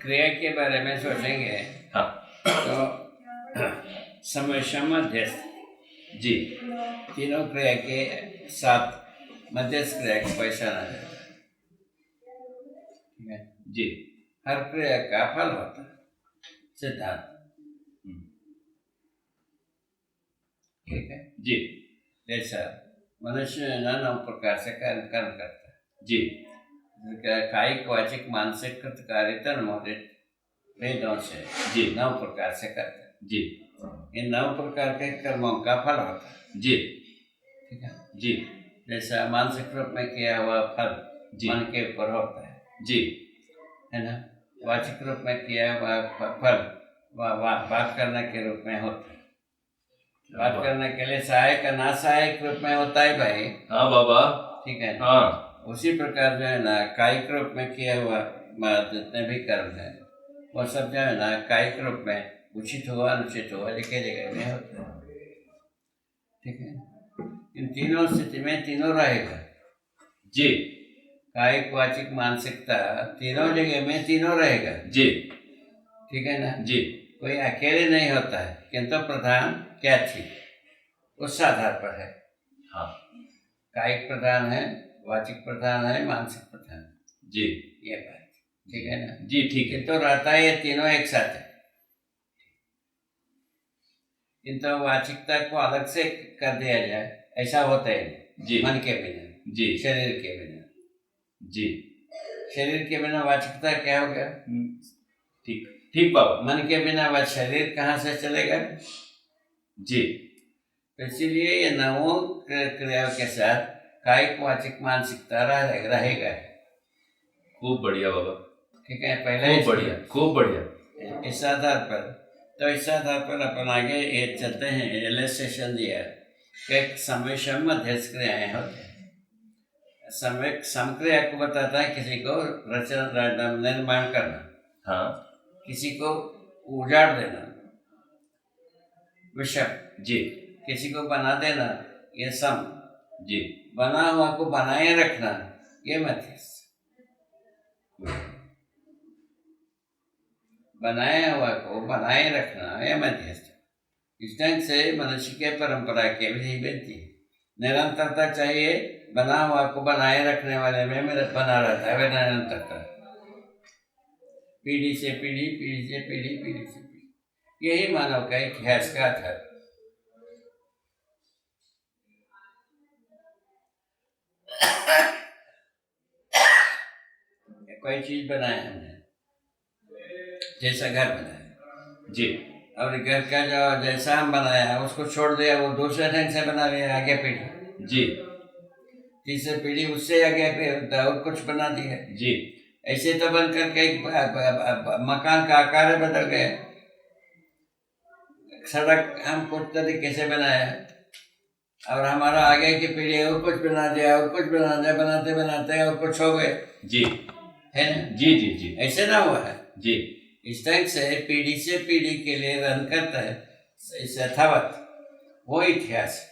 क्रिया के बारे में सोचेंगे हाँ तो समय मध्यस्थ जी तीनों क्रिया के साथ मध्यस्थ क्रिया को पहचाना जाता है। ठीक है, जी हर क्रिया का फल होता है सिद्धांत। ठीक है जी जैसा मनुष्य नाना प्रकार से कर्म करता है। जी कायिक वाचिक मानसिक कृत कार्य तन मोदित वेदों से जी 9 प्रकार से करते हैं। जी इन 9 प्रकार के कर्मों का फल होता है। जी ठीक है, जी जैसा मानसिक रूप में किया हुआ फल जी मन के ऊपर होता है, जी है ना। वाचिक रूप में किया हुआ फल बात करने के रूप में होता है। बात करने के लिए सहायक ना सहायक रूप में होता है भाई। हाँ बाबा ठीक है, हाँ उसी प्रकार जो है ना कायिक रूप में किया हुआ जितने भी कर्म है वो सब जो है ना कायिक रूप में उचित हुआ अनुचित हुआ लिखे जगह में होता है। ठीक है, इन तीनों स्थिति में तीनों रहेगा। जी कायिक वाचिक मानसिकता तीनों जगह में तीनों रहेगा। जी ठीक है ना जी कोई अकेले नहीं होता है, किंतु प्रधान क्या थी उस आधार पर है। हाँ कायिक प्रधान है, वाचिक प्रधान है, मानसिक प्रधान जी ये बात। ठीक है ना जी ठीक है किंतु रहता है ये तीनों एक साथ है। किंतु वाचिकता को अलग से कर दिया जाए ऐसा होता है जी मन के बिना जी शरीर के बिना। जी शरीर के बिना वाचिकता क्या हो गया? ठीक ठीक बाबा मन के बिना वह शरीर कहाँ से चलेगा? जी तो इसीलिए ये 9 क्रियाओं के साथ कायिक वाचिक मानसिकता रहेगा। खूब बढ़िया बाबा ठीक है, पहले खूब बढ़िया इस आधार पर तो इस आधार पर अपन आगे ये चलते हैं। इलस्ट्रेशन दिया कि समय मध्यस्थ क्रियाएं होते हैं। समय समक्रिया को बताता है किसी को रचना निर्माण करना, हाँ किसी को उजाड़ देना विषम, जी किसी को बना देना ये सम, जी बना हुआ को बनाए रखना ये मध्यस्थ। बनाया हुआ को बनाए रखना ये मध्यस्थ। इस ढंग से मनुष्य के परंपरा के विधि बनती है। निरंतरता चाहिए, बना हुआ को बनाए रखने वाले में मेरा बना रहता है वह निरंतरता। पीढ़ी से पीढ़ी, पीढ़ी से पीढ़ी, पीढ़ी से पीढ़ी, यही मानव का इतिहास का आधार। कोई चीज बनाया हमने, जैसा घर बनाया जी और घर का जो जैसा हम बनाया उसको छोड़ दिया, वो दूसरे ढंग से बना लिया आगे पीढ़ी, जी तीसरी पीढ़ी उससे आगे और कुछ बना दिया। जी ऐसे तो बन करके एक मकान का आकार बदल गया। सड़क हम कुछ तरीके से बनाया और हमारा आगे की पीढ़ी और कुछ बना दिया और कुछ बना दिया, बनाते बनाते और कुछ हो गए। जी है ना? जी जी जी ऐसे ना हुआ है। जी इस ढंग से पीढ़ी से पीढ़ी के लिए रन करता है इस यथावत वो इतिहास है।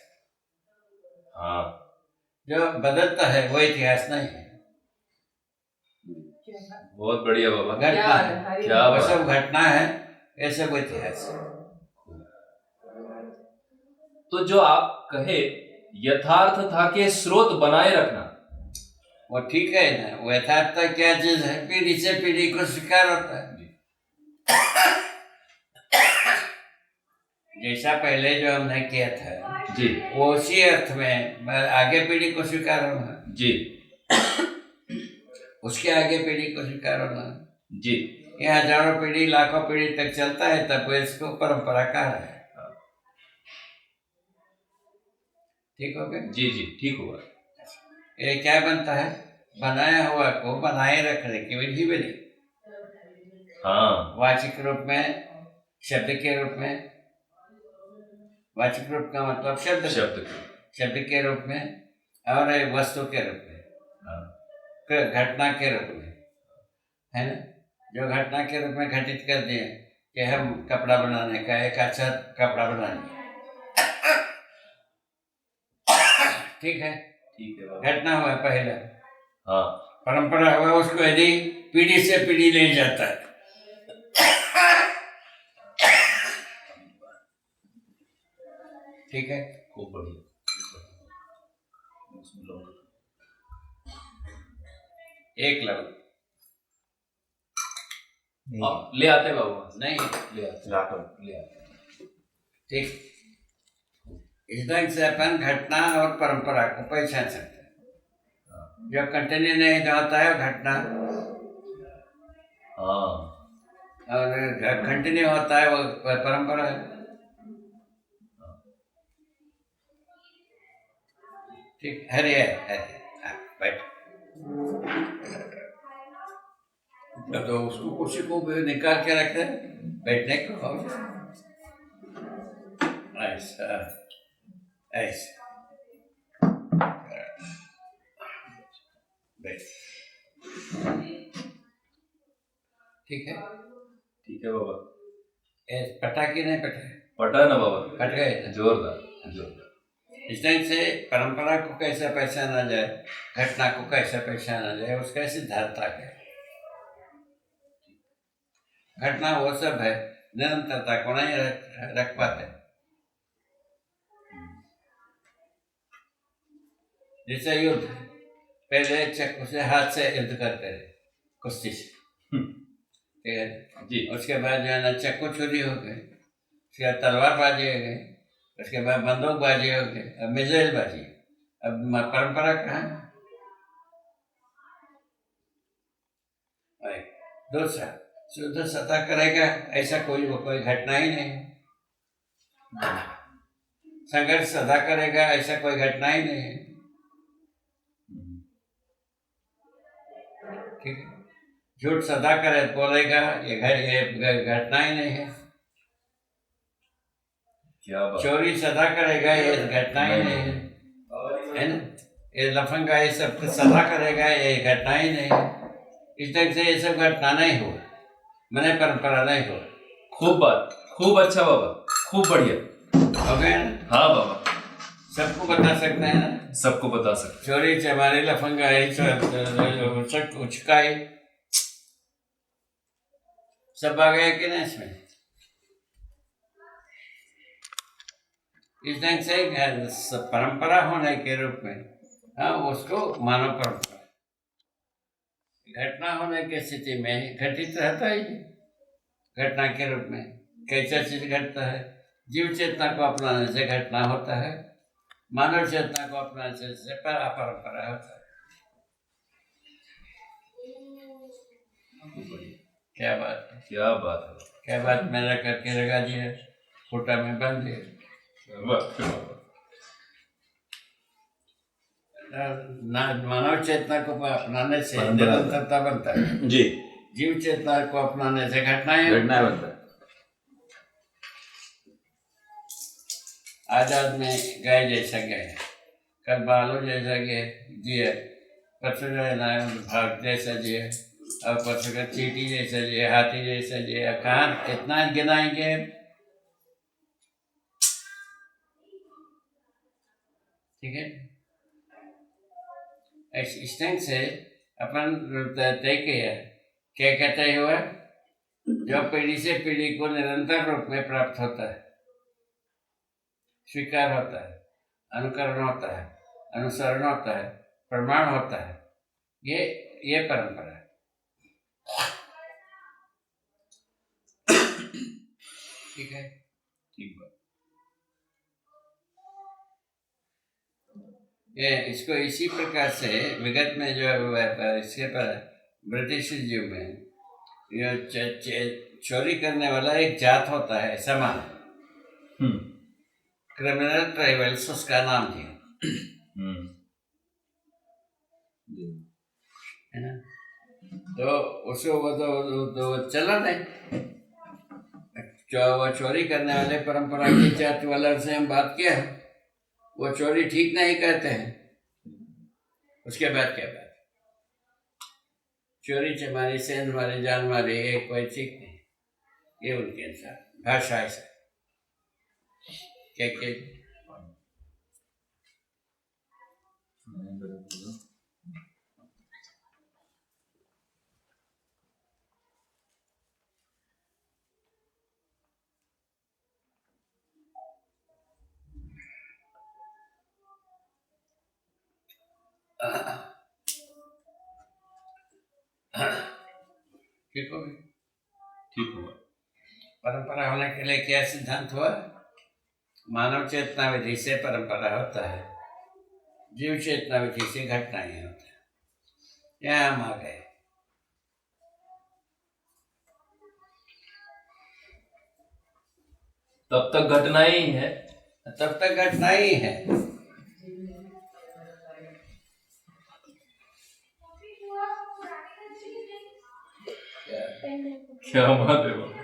हाँ जो बदलता है वो इतिहास नहीं है। बहुत बढ़िया बाबा घटना है, क्या वो बात सब घटना है, ये सब इतिहास है। तो जो आप कहे यथार्थता के स्रोत बनाए रखना वो ठीक है ना। वो यथार्थता क्या चीज है? पीढ़ी से पीढ़ी को स्वीकार होता है। जैसा पहले जो हमने किया था जी वो उसी अर्थ में आगे पीढ़ी को स्वीकार होना, जी उसके आगे पीढ़ी को स्वीकार होना। जी ये हजारों पीढ़ी लाखों पीढ़ी तक चलता है, तब इसको परंपरा कहा है। ठीक हो गया? जी जी ठीक हुआ। ये क्या बनता है? बनाया हुआ को बनाए रखने की विधि बनी। हाँ वाचिक रूप में, शब्द के रूप में। वाचिक रूप का मतलब शब्द के रूप में और वस्तु के रूप में, घटना के रूप में, है ना। जो घटना के रूप में घटित कर दिए कि हम कपड़ा बनाने का एक अच्छा कपड़ा बनाएंगे। ठीक है घटना हुआ पहला, हाँ परंपरा हुआ, उसको यदि पीढ़ी से पीढ़ी ले जाता है ठीक है, खूब बढ़िया। उसमें लौंग। एक लवंग ले आते बाबू, नहीं, ले आते, ले आते। ठीक। इस ढंग से अपन घटना और परंपरा को पहचान सकते हैं। जो कंटिन्यू नहीं होता है वो घटना, हाँ, और कंटिन्यू होता है वो परंपरा है। ठीक, हरे है, बैठ। तो उसको कुर्सी को भी निकाल के रखते बैठने को, ऐसा ऐसा बैठ। ठीक है, ठीक है बाबा। पटा कि नहीं पटा? पटा ना बाबा, पट गए, जोरदार जोरदार। इस ढंग से परंपरा को कैसे पहचाना जाए, घटना को कैसे पहचाना जाए, उसका सिद्धांत है। घटना वो सब है निरंतरता को नहीं रख पाते। जैसे युद्ध, पहले चक्कू से हाथ से युद्ध करते थे, कुश्ती से, ठीक है जी। उसके बाद जो है ना चक्कू छुरी हो गए, उसके बाद तलवारबाजी हो गई, उसके बाद बंदूकबाजी हो गई, अब मिसाइल बाजी। अब परंपरा कहाँ है? दूसरा, शुद्ध सता करेगा ऐसा कोई घटना ही नहीं है। संघर्ष सदा करेगा ऐसा कोई घटना ही नहीं है। ठीक है, झूठ सदा करे बोलेगा ये घटना ही नहीं है। क्या बात। चोरी सदा करेगा ये घटना ही नहीं है ना। ये लफंगा ये सब सदा करेगा ये घटना ही नहीं है। इस ढंग से ये सब घटना नहीं हुआ, मैंने परंपरा नहीं हुआ। खूब बात, खूब अच्छा बाबा, खूब बढ़िया हो गया ना? हाँ बाबा, सबको बता सकते हैं ना, सबको बता सकते। चोरी चमारी लफंगा उचकाई सब आ गया कि नहीं इसमें। इस ढंग से परंपरा होने के रूप में, हाँ, उसको मानव परंपरा। घटना होने की स्थिति में घटित रहता ही घटना के रूप में। कैसा चीज घटता है? जीव चेतना को अपनाने से घटना होता है, मानव चेतना को अपनाने से परंपरा होता है। क्या बात है, क्या बात है, क्या बात मेरा करके लगा दिया, फूटा में बंद दिया। मानव चेतना को अपनाने से निरंतरता बनता है जी। जीव चेतना को अपनाने से घटनाएं बनता है। आजाद में गाय जैसा गया, कल बालू जैसा जिए, परसों जो है ना भाग जैसा जिए, और परसों का चींटी जैसा जिए, हाथी जैसा जिए। कहाँ कितना गिनाएंगे? ठीक है, इस ढंग से अपन तय किया, क्या कहते हुआ, जो पीढ़ी से पीढ़ी को निरंतर रूप में प्राप्त होता है, स्वीकार होता है, अनुकरण होता है, अनुसरण होता है, प्रमाण होता है, ये परंपरा है। ठीक है, ठीक बात। ये इसको इसी प्रकार से विगत में जो इसके पर ब्रिटिश युग में चोरी करने वाला एक जात होता है, समान क्रिमिनल ट्राइबल्स उसका नाम दिया है ना। तो उसको वो तो चला नहीं, वो चोरी करने वाले परंपरा की जात वाला से हम बात किया, वो चोरी ठीक नहीं कहते हैं। उसके बाद क्या बात, चोरी चमारी सेंध मारी जान मारी ये कोई ठीक नहीं, ये उनके अनुसार भाषा ऐसा क्या ठीक हो गई। ठीक हुआ। परंपरा होने के लिए क्या सिद्धांत हुआ? मानव चेतना विधि से परंपरा होता है, जीव चेतना विधि से घटनाएं होता है। यहाँ हम आ गए। तब तक घटनाएं ही है। तब तक घटना ही है। क्या बात है बाबा।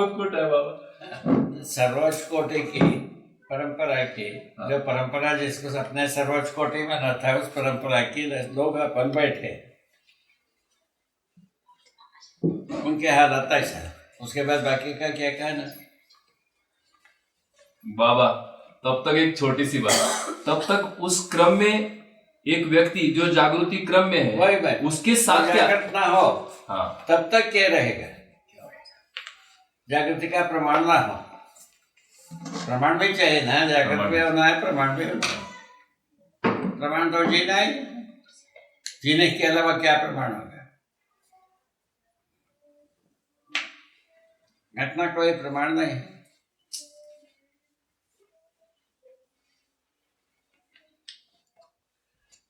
अद्भुत है बाबा। सर्वोच्च कोटि की परंपरा की, जो परंपरा जिसको अपने सर्वोच्च कोटि में रहता है, उस परंपरा की लोग अपन बैठे, उनके हालत ऐसा। उसके बाद बाकी का क्या कहना? बाबा तब तक एक छोटी सी बात, तब तक उस क्रम में एक व्यक्ति जो जागृति क्रम में है, वही बात, उसके साथ क्या ना हो, हाँ, तब तक क्या रहेगा? जागृति का प्रमाण ना हो। प्रमाण भी चाहिए ना, जागृत भी होना है, प्रमाण भी होना है। प्रमाण तो जीना है, जीने के अलावा क्या प्रमाण होगा? घटना कोई प्रमाण नहीं।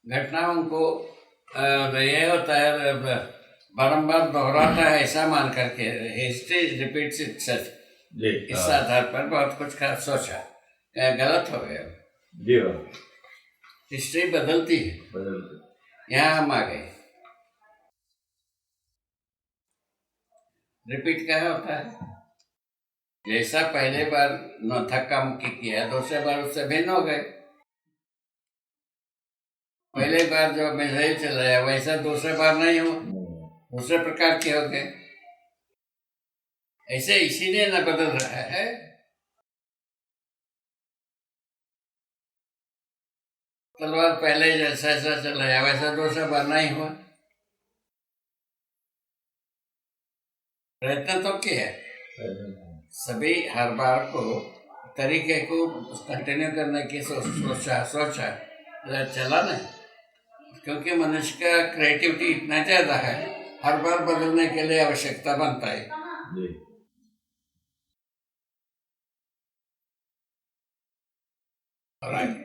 घटनाओं को ये होता है, बारंबार दोहराता है ऐसा मान करके, हिस्ट्री रिपीट्स इटसेल्फ, इस आधार पर बहुत कुछ सोचा, गलत हो गया जी। हिस्ट्री बदलती है। यहाँ हम आ गए। रिपीट क्या होता है? जैसा पहले बार धक्का मुक्की किया, दूसरे बार उससे भिन्न हो गए। पहले बार जो मिसाइल चलाया वैसा दूसरे बार नहीं हो, दूसरे प्रकार के हो गए। ऐसे इसीलिए न बदल रहा है। तलवार पहले जैसा ऐसा चलाया वैसा दूसरा बार नहीं हुआ। प्रयत्न तो किया, सभी हर बार को तरीके को कंटिन्यू करने की सोचा चला नहीं, क्योंकि मनुष्य का क्रिएटिविटी इतना ज्यादा है, हर बार बदलने के लिए आवश्यकता बनता है। और आगे।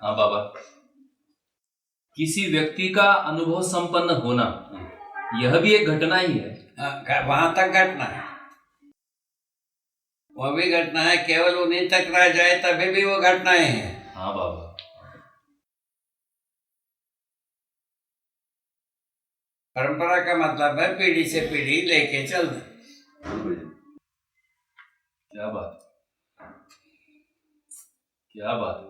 हाँ बाबा, किसी व्यक्ति का अनुभव संपन्न होना यह भी एक घटना ही है। वहां तक घटना है, वो भी घटना है, केवल उन्हीं तक रह जाए तभी भी वो घटनाएं हैं। हाँ बाबा। परंपरा का मतलब है पीढ़ी से पीढ़ी लेके चलना। क्या बात, क्या बात।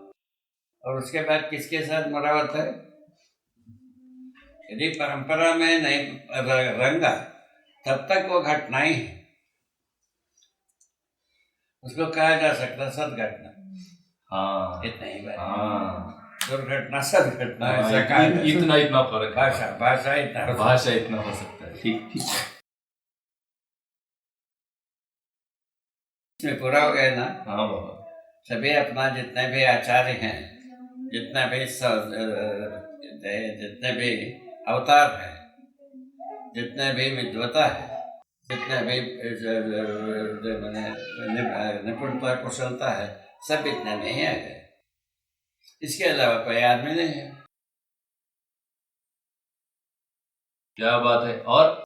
और उसके बाद किसके साथ मरावत है? यदि परंपरा में नहीं रंगा तब तक वो घटनाएं है, उसको कहा जा सकता सदघटना। हाँ इतना ही बात। हाँ, दुर्घटना सदघटना, इतना फर्क। भाषा इतना हो सकता है। ठीक ठीक इसमें पूरा हो गया ना। हाँ बाबा। सभी अपना जितने भी आचार्य हैं, जितने भी अवतार है, जितने भी विद्वता है, जितने भी निपुणता कुशलता है, सब इतने में ही आ गए। इसके अलावा कोई आदमी नहीं है। क्या बात है। और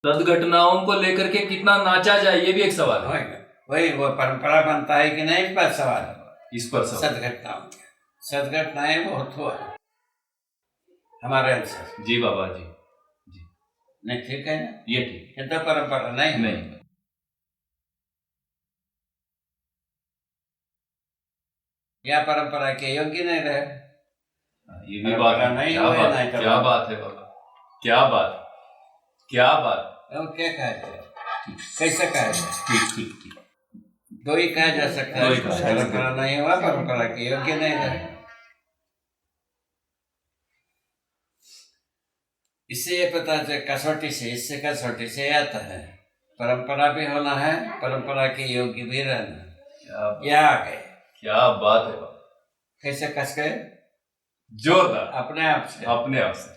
सदघटनाओं को लेकर के कितना नाचा जाए ये भी एक सवाल है। वही वो परंपरा बनता है कि नहीं, इस पर सवाल है। इस पर सदघटनाओं, सदघटनाएं बहुत हुआ हमारे अनुसार। जी बाबा जी, जी नहीं ठीक है ना, ये ठीक है तो परंपरा नहीं। या परंपरा के योग्य नहीं रहे, ये भी बात है। नहीं क्या हुए, बात, नहीं क्या बात है बाबा, क्या बात, क्या बात। और क्या कहा जाए, कैसे कहा जाए? ठीक ठीक ठीक, दो ही कहा जा सकता है। परंपरा नहीं हुआ, परंपरा के योग्य नहीं रहे। इससे ये पता चल कसौटी से, इससे कसौटी से आता है परंपरा भी होना है, परंपरा के योग्य भी रहना। क्या ये आ गए। क्या बात है बाबा, कैसे कस गए? जोरदार, अपने आप से। अपने आप से।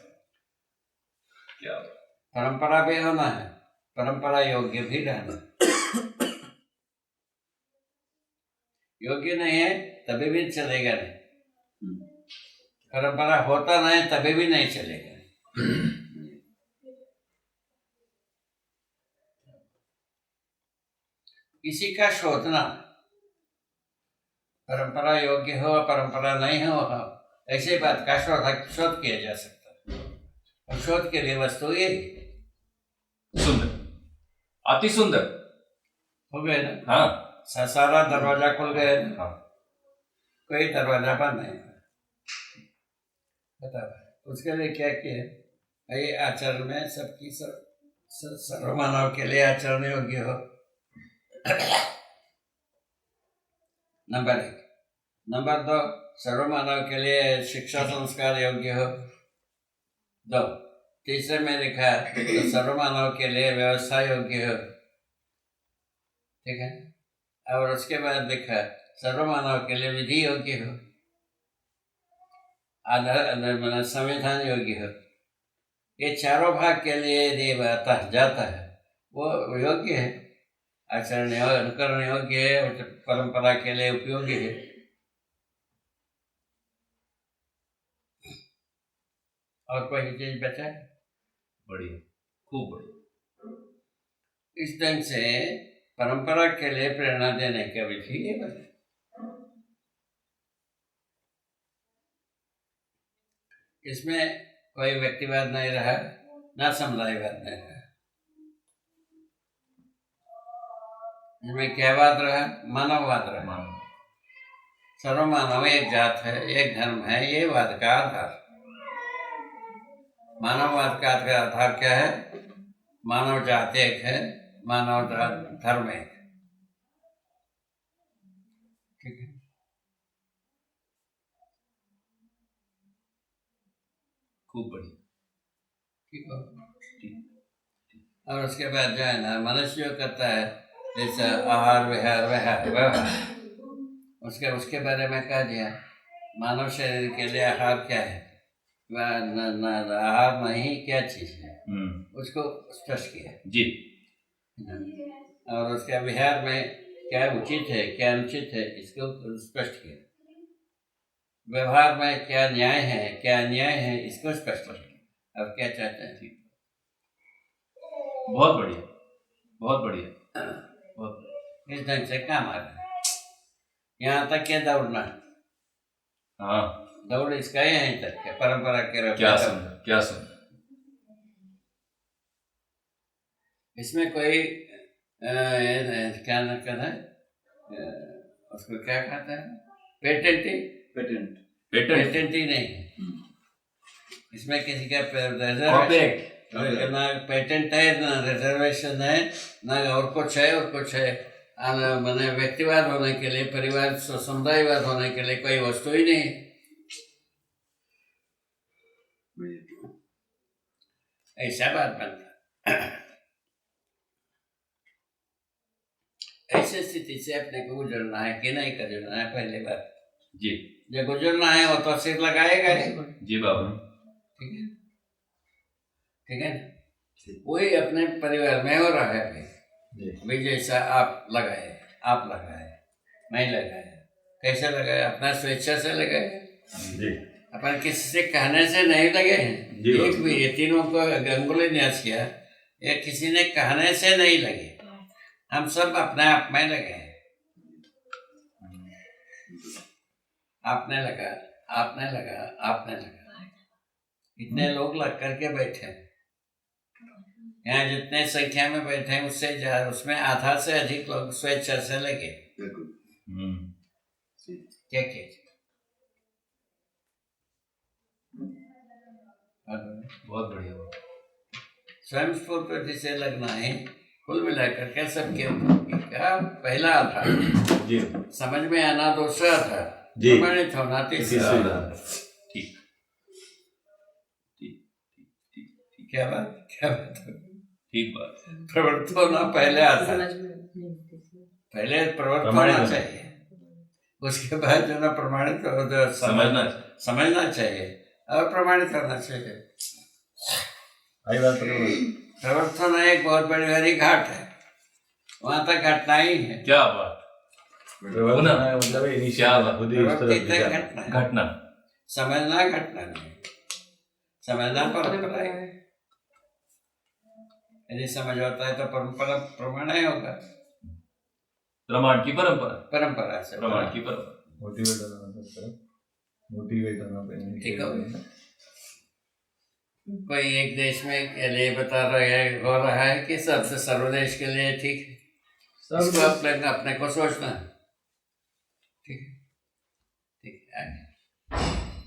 क्या बात। परंपरा भी होना है, परंपरा योग्य भी रहना। योग्य नहीं है तभी भी चलेगा नहीं, परंपरा होता नहीं तभी भी नहीं चलेगा। किसी का शोधना, परंपरा योग्य हो परंपरा नहीं हो, ऐसी बात का शोध किया जा सकता है। और शोध के लिए वस्तु ये सुंदर, अति सुंदर हो गए ना। हाँ सारा दरवाजा खुल गए ना, हाँ। कोई दरवाजा बंद नहीं। बताओ उसके लिए क्या किया? ये आचरण में सबकी सर्वमानव के लिए आचरण योग्य हो, नंबर 1। नंबर 2, सर्वमानव के लिए शिक्षा संस्कार योग्य हो, 2। तीसरे में लिखा तो सर्वमानव के लिए व्यवस्था योग्य हो, ठीक है। और उसके बाद लिखा सर्वमानव के लिए विधि योग्य हो, आधार संविधान योग्य हो। ये चारों भाग के लिए यदि जाता है वो योग्य है, आचरण अनुकरण योग्य है, और परंपरा के लिए उपयोगी है। और कोई चीज बचा है? बढ़िया, खूब बढ़िया। इस ढंग से परंपरा के लिए प्रेरणा देने का विधि ये बने। इसमें कोई व्यक्तिवाद नहीं रहा, ना समुदायवाद नहीं रहा। इसमें क्या वाद रहा? मानववाद रहा। सर्वमानव एक जात है, एक धर्म है, ये वाद का आधार। मानववाद का आधार क्या है? मानव जात एक है, मानव धर्म एक, ठीक है। खूब बढ़िया, ठीक हो। और उसके बाद जो है ना, मनुष्य जो करता है जैसे आहार विहार व्यवहार, उसके बारे में कह दिया। मानव शरीर के लिए आहार क्या है, आहार नहीं क्या चीज है, उसको स्पष्ट किया जी। और उसके विहार में क्या उचित है क्या अनुचित है, इसको स्पष्ट किया। व्यवहार में क्या न्याय है क्या अन्याय है, इसको स्पष्ट किया। अब क्या चाहते हैं? ठीक, बहुत बढ़िया, बहुत बढ़िया, बहुत बढ़िया। इस ढंग से काम आ रहा है। यहाँ तक क्या दौड़ना, हाँ दौड़ इसका यहीं तक है, परंपरा के रूप में। क्या सुंदर, क्या सुंदर। इसमें कोई क्या न कहना है, उसको क्या कहते हैं, पेटेंटी नहीं। इसमें किसी का ना पेटेंट है, ना रिजर्वेशन है, ना और कुछ है और कुछ है। मैंने व्यक्तिवाद होने के लिए, परिवार समुदायवाद होने के लिए कोई वस्तु ही नहीं। ऐसा बात बनता। ऐसी स्थिति से अपने को गुजरना है कि नहीं गुजरना है, पहले बात जी। जो गुजरना है वो तो सिर लगाएगा जी बाबा, ठीक है, ठीक है ना। वही अपने परिवार में हो रहा है भाई, जैसा आप लगाए, मैं लगाए, कैसे लगाए? अपना स्वेच्छा से लगाए, अपन किसी से कहने से नहीं लगे हैं। एक भी ये तीनों को गंगुली न्यास किया, ये किसी ने कहने से नहीं लगे, हम सब अपने आप में लगे हैं। आपने लगा, इतने लोग लग करके बैठे हैं। यहाँ जितने संख्या में बैठे हैं उससे उसमें आधा से अधिक लोग स्वेच्छा से लगे। क्या बहुत बढ़िया। स्वयं स्फूर्त जिसे लगना है, कुल मिलाकर के सबके क्या पहला था जी, समझ में आना दूसरा था, प्रमाणित होना तीसरा। ठीक, क्या बात ठीक बात है। प्रवृत्त होना पहले आता है, समझ में नहीं आती थी। पहले प्रवृत्त प्रमाणित होना होना। चाहिए, उसके बाद जो ना प्रमाणित हो तो समझना चाहिए और प्रमाणित होना चाहिए। आई बात पर प्रवृत्त होना एक बहुत बड़ी बड़ी घाट है, वहां तक घटना ही है। क्या बात, होना मतलब क्या बात, खुद ही उस प्रवृत्ति तरफ तक दिशा। घटना है, घटना। समझना घटना नहीं, समझना परंपरा है। यदि समझ होता है तो परंपरा प्रमाण ही होगा, प्रमाण की परंपरा, परंपरा से प्रमाण की परंपरा। मोटिवेट होना मतलब मोटिवेट होना ठीक है। कोई एक देश में के लिए बता रहा है, हो रहा है कि सबसे सर्वदेश के लिए ठीक है, इसको अपने को सोचना है। ठीक है, ठीक है, आगे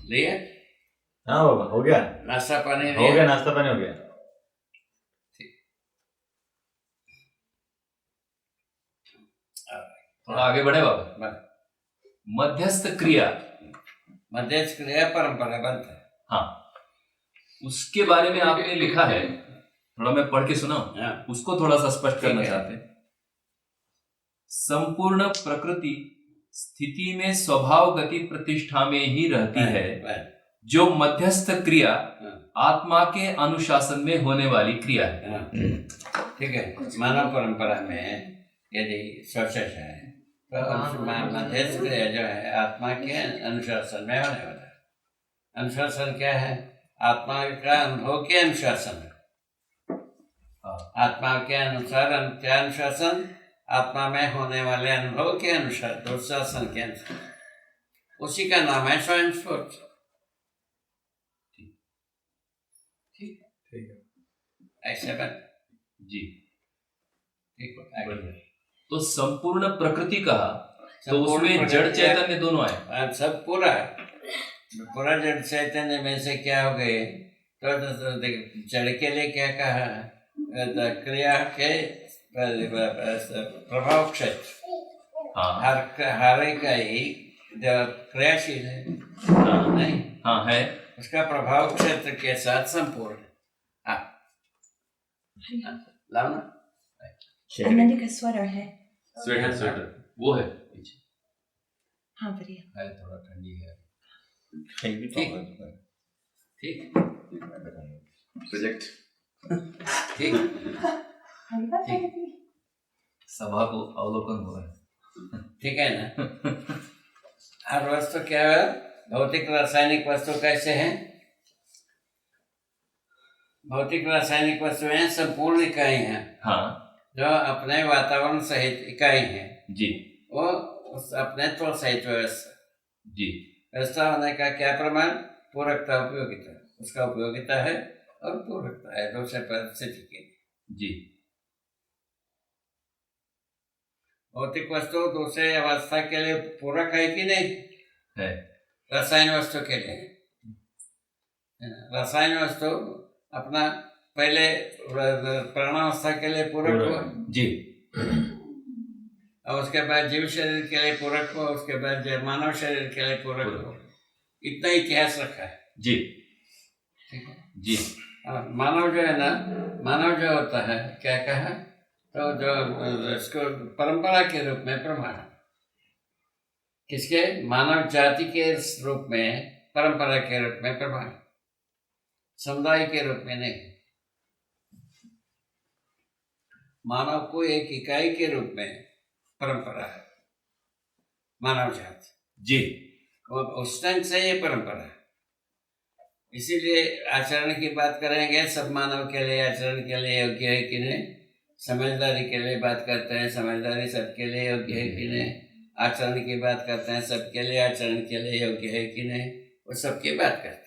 लिया हाँ बाबा हो गया, नाश्ता पानी हो गया, नाश्ता पानी हो गया। थोड़ा आगे बढ़े बाबा। मध्यस्थ क्रिया, मध्यस्थ क्रिया परंपरा बनता है। हाँ, उसके बारे में आपने लिखा है, थोड़ा मैं पढ़ के सुनाऊं, हाँ, उसको थोड़ा सा स्पष्ट करना ठीक है। चाहते हैं। संपूर्ण प्रकृति स्थिति में स्वभाव गति प्रतिष्ठा में ही रहती है, जो मध्यस्थ क्रिया आत्मा के अनुशासन में होने वाली क्रिया है। हाँ, ठीक है। मानव परंपरा में यदि सोचा जाए तो मध्यस्थ क्रिया जो है आत्मा के अनुशासन में होने वाला है। अनुशासन क्या है? आत्मा का अनुभव के अनुशासन है। आत्मा के अनुसार क्या अनुशासन? आत्मा में होने वाले अनुभव के अनुसार, दुशासन के अनुसार, उसी का नाम है स्वयं स्फूर्त। ठीक ठीक है। ऐसे बन जी, ठीक है। तो संपूर्ण प्रकृति कहा तो संपूर्ण उसमें जड़ प्रकृति चैतन्य दोनों आए। सब पूरा पूरा जड़ चैतन्य में से क्या हो गए? तो जड़ के लिए क्या कहा? क्रिया के प्रभाव क्षेत्र। हाँ, हर एक ही जो क्रियाशील है, हाँ, नहीं, हाँ है, उसका प्रभाव क्षेत्र के साथ संपूर्ण। हाँ, लाओ ना। आनंदी का स्वेटर है। स्वेटर, स्वेटर वो है पीछे, हाँ बढ़िया। है थोड़ा ठंडी है। ठीक प्रोजेक्ट ठीक सभा को अवलोकन हो रहा है। ठीक है ना। हर वस्तु क्या है? भौतिक रासायनिक वस्तु कैसे हैं? भौतिक रासायनिक वस्तुएं संपूर्ण इकाई हैं, हाँ जो अपने वातावरण सहित इकाई हैं। जी, वो उस अपने तो सहित व्यवस्था। जी, व्यवस्था होने का क्या प्रमाण? पूरकता, उपयोगिता। उसका उपयोगिता है और पूरकता है दूसरे परिस्थिति के। जी, भौतिक वस्तु दूसरे अवस्था के लिए पूरक है कि नहीं? है। रसायन वस्तु के लिए, रसायन वस्तु अपना पहले प्राणावस्था के लिए पूरक हुआ, जी, और उसके बाद जीव शरीर के लिए पूरक हुआ, उसके बाद मानव शरीर के लिए पूरक हुआ। इतना इतिहास रखा है। जी, ठीक है जी, मानव जो है ना, मानव जो होता है क्या कहा? तो जो इसको परंपरा के रूप में प्रमाण, किसके? मानव जाति के रूप में, परंपरा के रूप में प्रमाण, समुदाय के रूप में नहीं। मानव को एक इकाई के रूप में परंपरा है मानव जाति जी, और उस टाइम से ये परंपरा है। इसीलिए आचरण की बात करेंगे, सब मानव के लिए आचरण के लिए योग्य है कि नहीं। समझदारी के लिए बात करते हैं, समझदारी सबके लिए योग्य है कि नहीं। आचरण की बात करते हैं, सबके लिए आचरण के लिए योग्य है कि नहीं, वो सबकी बात करते हैं।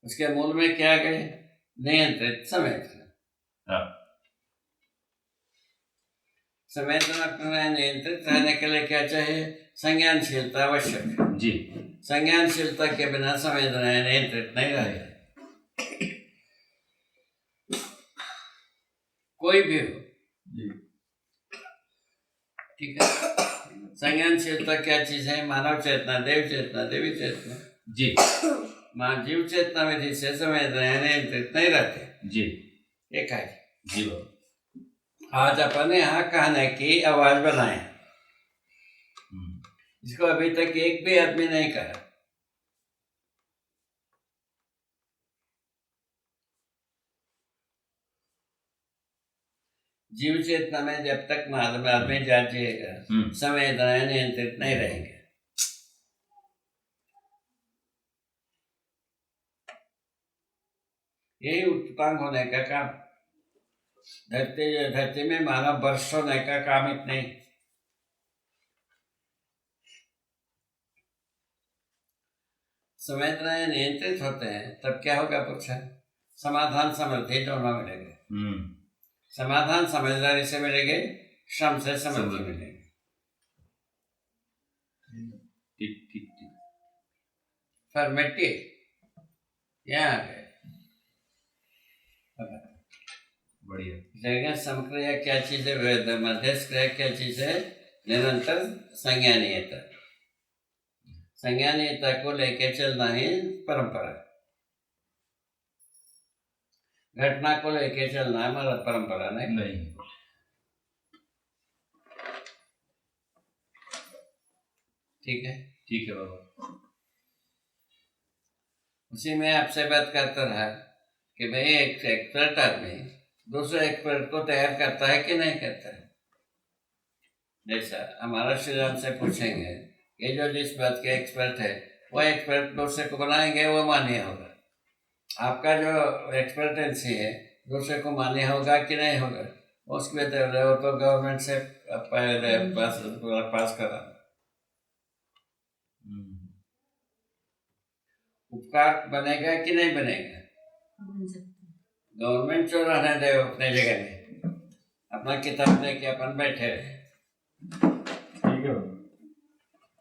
उसके मूल में क्या गए? नियंत्रित संवेदना। हाँ, संवेदना नियंत्रित रहने के लिए क्या चाहिए? संज्ञानशीलता आवश्यक है। जी, संज्ञानशीलता के बिना संवेदनाएं नियंत्रित नहीं रहेगी, कोई भी हो। ठीक है। संज्ञानशीलता क्या चीज है? मानव चेतना, देव चेतना, देवी चेतना। जी, जीव चेतना विधि से संवेदनाएं नियंत्रित नहीं रहते। जी, एक है। जी बाबा। आज अपन यहाँ कहने की आवाज बनाए, जिसको अभी तक एक भी आदमी नहीं कहा। जीव चेतना में जब तक मालूम आदमी जाग जिएगा, संवेदनाएं नियंत्रित नहीं रहेंगे। यही उत्तांग होने का काम। धरती में मानव वर्ष होने का काम इतने ही। संवेदनाएं नियंत्रित होते हैं तब क्या होगा पूछा? समाधान समृद्धि दोनों मिलेंगे। समाधान समझदारी से मिलेंगे, श्रम से समृद्धि मिलेगी। ठीक ठीक ठीक। फॉर्मेटी यहाँ गए। बढ़िया। लेकिन समक्रिया क्या चीज है, मध्यस्थ क्रिया क्या चीज है? निरंतर संज्ञानीयता। संज्ञानीयता को लेके चलना ही परंपरा। घटना को लेके चलना हमारा परंपरा नहीं। ठीक है, ठीक है बाबा। उसी में आपसे बात करता रहा कि भाई एक एक्सपर्ट आदमी दूसरे एक्सपर्ट को तैयार करता है कि नहीं करता है। जैसा हमारा श्री राम से पूछेंगे, ये जो जिस बात के एक्सपर्ट है वो एक्सपर्ट दूसरे को बनाएंगे, वो मान्य होगा। आपका जो एक्सपर्टेंसी है दूसरे को मान्य होगा कि नहीं होगा, उसके वो तो गवर्नमेंट से पहले पास करा। उपकार बनेगा कि नहीं बनेगा? गवर्नमेंट जो रहने दे अपने जगह में, अपना किताब लेके अपन बैठे रहे।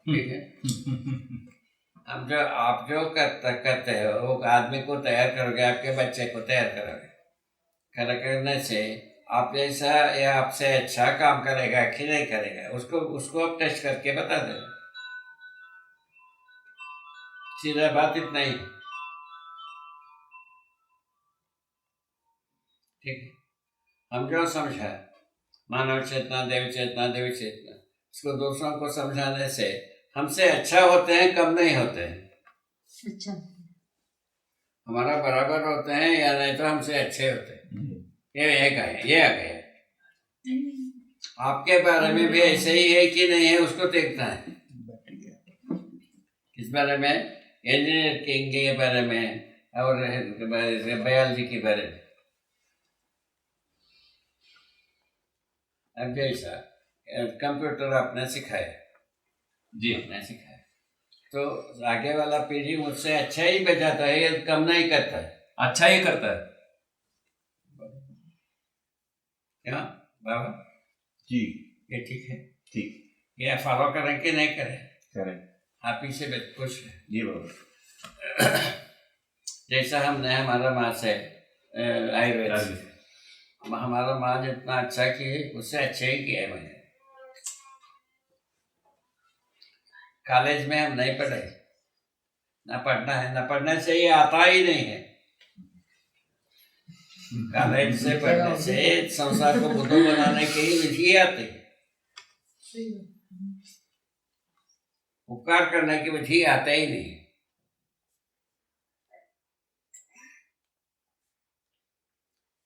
ठीक है। अब जो आप जो करते हो वो आदमी को तैयार करोगे, आपके बच्चे को तैयार करोगे। करने से आप जैसा या आपसे अच्छा काम करेगा कि नहीं करेगा, उसको आप टेस्ट करके बता दो। सीधा बात इतना ही। ठीक है। हम जो समझा मानव चेतना, देव चेतना, देवी चेतना, इसको दूसरों को समझाने से हमसे अच्छा होते हैं, कम नहीं होते हैं। अच्छा, हमारा बराबर होते हैं या नहीं तो हमसे अच्छे होते हैं। ये आ गए। आपके बारे में भी ऐसे ही है कि नहीं है, उसको देखना है। किस बारे में? इंजीनियरिंग के बारे में और बायोलॉजी के बारे में। अब जैसा कंप्यूटर आपने सिखाया जी, आपने सिखाया तो आगे वाला पीढ़ी मुझसे अच्छा ही बजाता है, कम नहीं करता है, अच्छा ही करता है। क्या बाबा जी, ये ठीक है? ठीक। ये फॉलो करें कि नहीं करें? करें। आप ही से पूछ रहे जी बाबा। जैसा हमने हमारा माँ से आयुर्वेद, हमारा माँ जितना अच्छा किए उससे अच्छे ही किया मैंने। कॉलेज में हम नहीं पढ़े, ना पढ़ना है, ना पढ़ने से ये आता ही नहीं है। कॉलेज से पढ़ने से संसार को बुद्धू बनाने की ही विधि आती है, उपकार करने की विधि आते ही नहीं।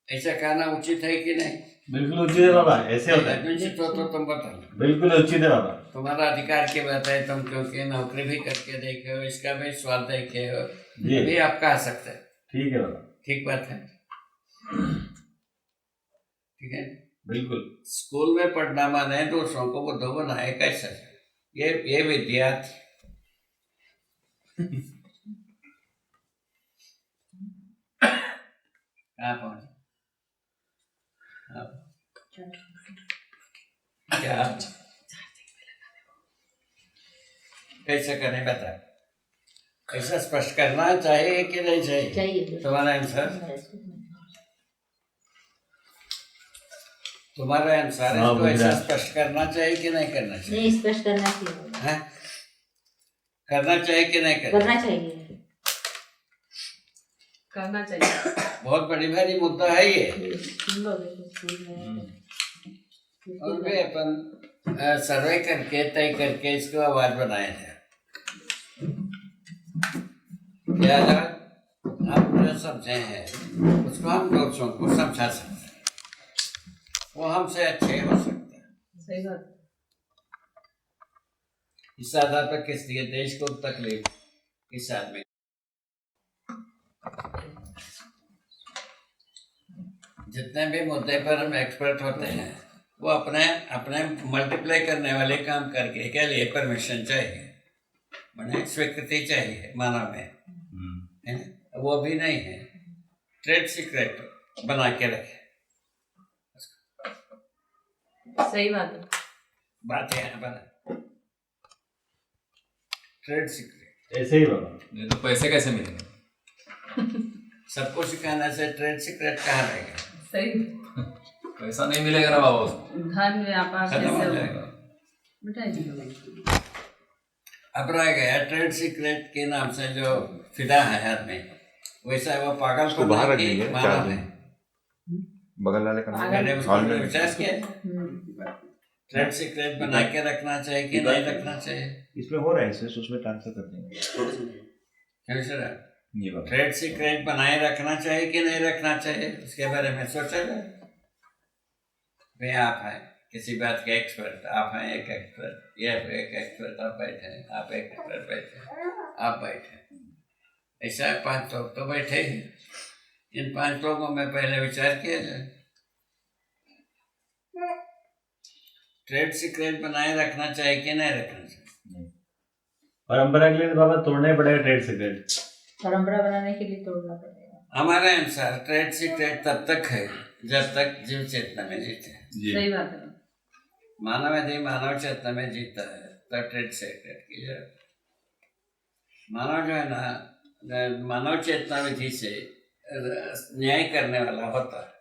ऐसा कहना उचित है कि नहीं? बिल्कुल उचित है बाबा, ऐसे होता है। उचित हो तो तुम बताओ। बिल्कुल उचित है बाबा। तुम्हारा अधिकार की बात है, तुम क्योंकि नौकरी भी करके देखे हो, इसका भी स्वाद देखे हो, जी भी आप कह सकते हैं। ठीक है बाबा। ठीक बात है। ठीक है, बिल्कुल। स्कूल में पढ़ना माने दूसरों को बुद्धू बनाए कैसे? ये विद्यार्थी कहाँ पहुंचे? क्या कैसे करें बता? ऐसा स्पष्ट करना चाहिए कि नहीं चाहिए? चाहिए। तुम्हारा आंसर, तुम्हारे अनुसार इसको ऐसा स्पष्ट करना चाहिए कि नहीं करना चाहिए? नहीं, स्पष्ट करना चाहिए। है? करना चाहिए कि नहीं करना चाहिए। करना चाहिए। बहुत बड़ी भारी मुद्दा है ये। और भी अपन सर्वे करके तय करके इसको आवाज बनाए थे क्या हम जो समझे हैं उसको हम दूसरों को समझा सकते हैं, वो हमसे अच्छे हो सकते हैं। सही बात। इस आधार पर किस लिए देश को तकलीफ इस आदमी जितने भी मुद्दे पर हम एक्सपर्ट होते हैं वो अपने अपने मल्टीप्लाई करने वाले काम करके के लिए परमिशन चाहिए, माने स्वीकृति चाहिए मानव में, है ना? वो भी नहीं है, ट्रेड सीक्रेट बना के रखे। सही बात है। बात है बना ट्रेड सीक्रेट ऐसे ही बाबा। नहीं तो पैसे कैसे मिलेंगे? सबको सिखाने से ट्रेड सीक्रेट कहाँ रहेगा? सही। पैसा नहीं मिलेगा ना बाबा उसको, धन व्यापार खत्म कैसे हो होगा? जाएगा। बेटा अब रह गया ट्रेड सीक्रेट के नाम से जो फिदा है आदमी, वैसा वो पागल उसको बाहर रख देंगे 4 दिन, बगल वाले कमरे मैंने में, उसको हॉल में। विचार किया ट्रेड सीक्रेट बना के रखना चाहिए कि नहीं रखना चाहिए? इसमें हो रहा है, इसमें उसमें ट्रांसफर कर देंगे। क्यों सर ये बात ट्रेड सीक्रेट बनाए रखना चाहिए कि नहीं रखना चाहिए उसके बारे में सोचा जाए। भाई आप हैं किसी बात के एक्सपर्ट, आप हैं एक एक्सपर्ट, ये एक एक्सपर्ट, आप बैठे हैं, आप एक एक्सपर्ट बैठे, आप बैठे, ऐसा 5 लोग तो बैठे ही। इन 5 लोगों में पहले विचार किया जाए ट्रेड सीक्रेट बनाए रखना चाहिए कि नहीं रखना चाहिए। परंपरा के लिए तो बाबा तोड़ना ही पड़ेगा ट्रेड सीक्रेट। परंपरा बनाने के लिए तोड़ना पड़ेगा। हमारे अनुसार ट्रेड सीक्रेट तब तक है जब तक जीव चेतना में जीते। सही बात है। मानव यदि मानव चेतना में जीता है तो ट्रेड सीक्रेट की जरूरत। मानव जो है ना मानव चेतना विधि से न्याय करने वाला होता है।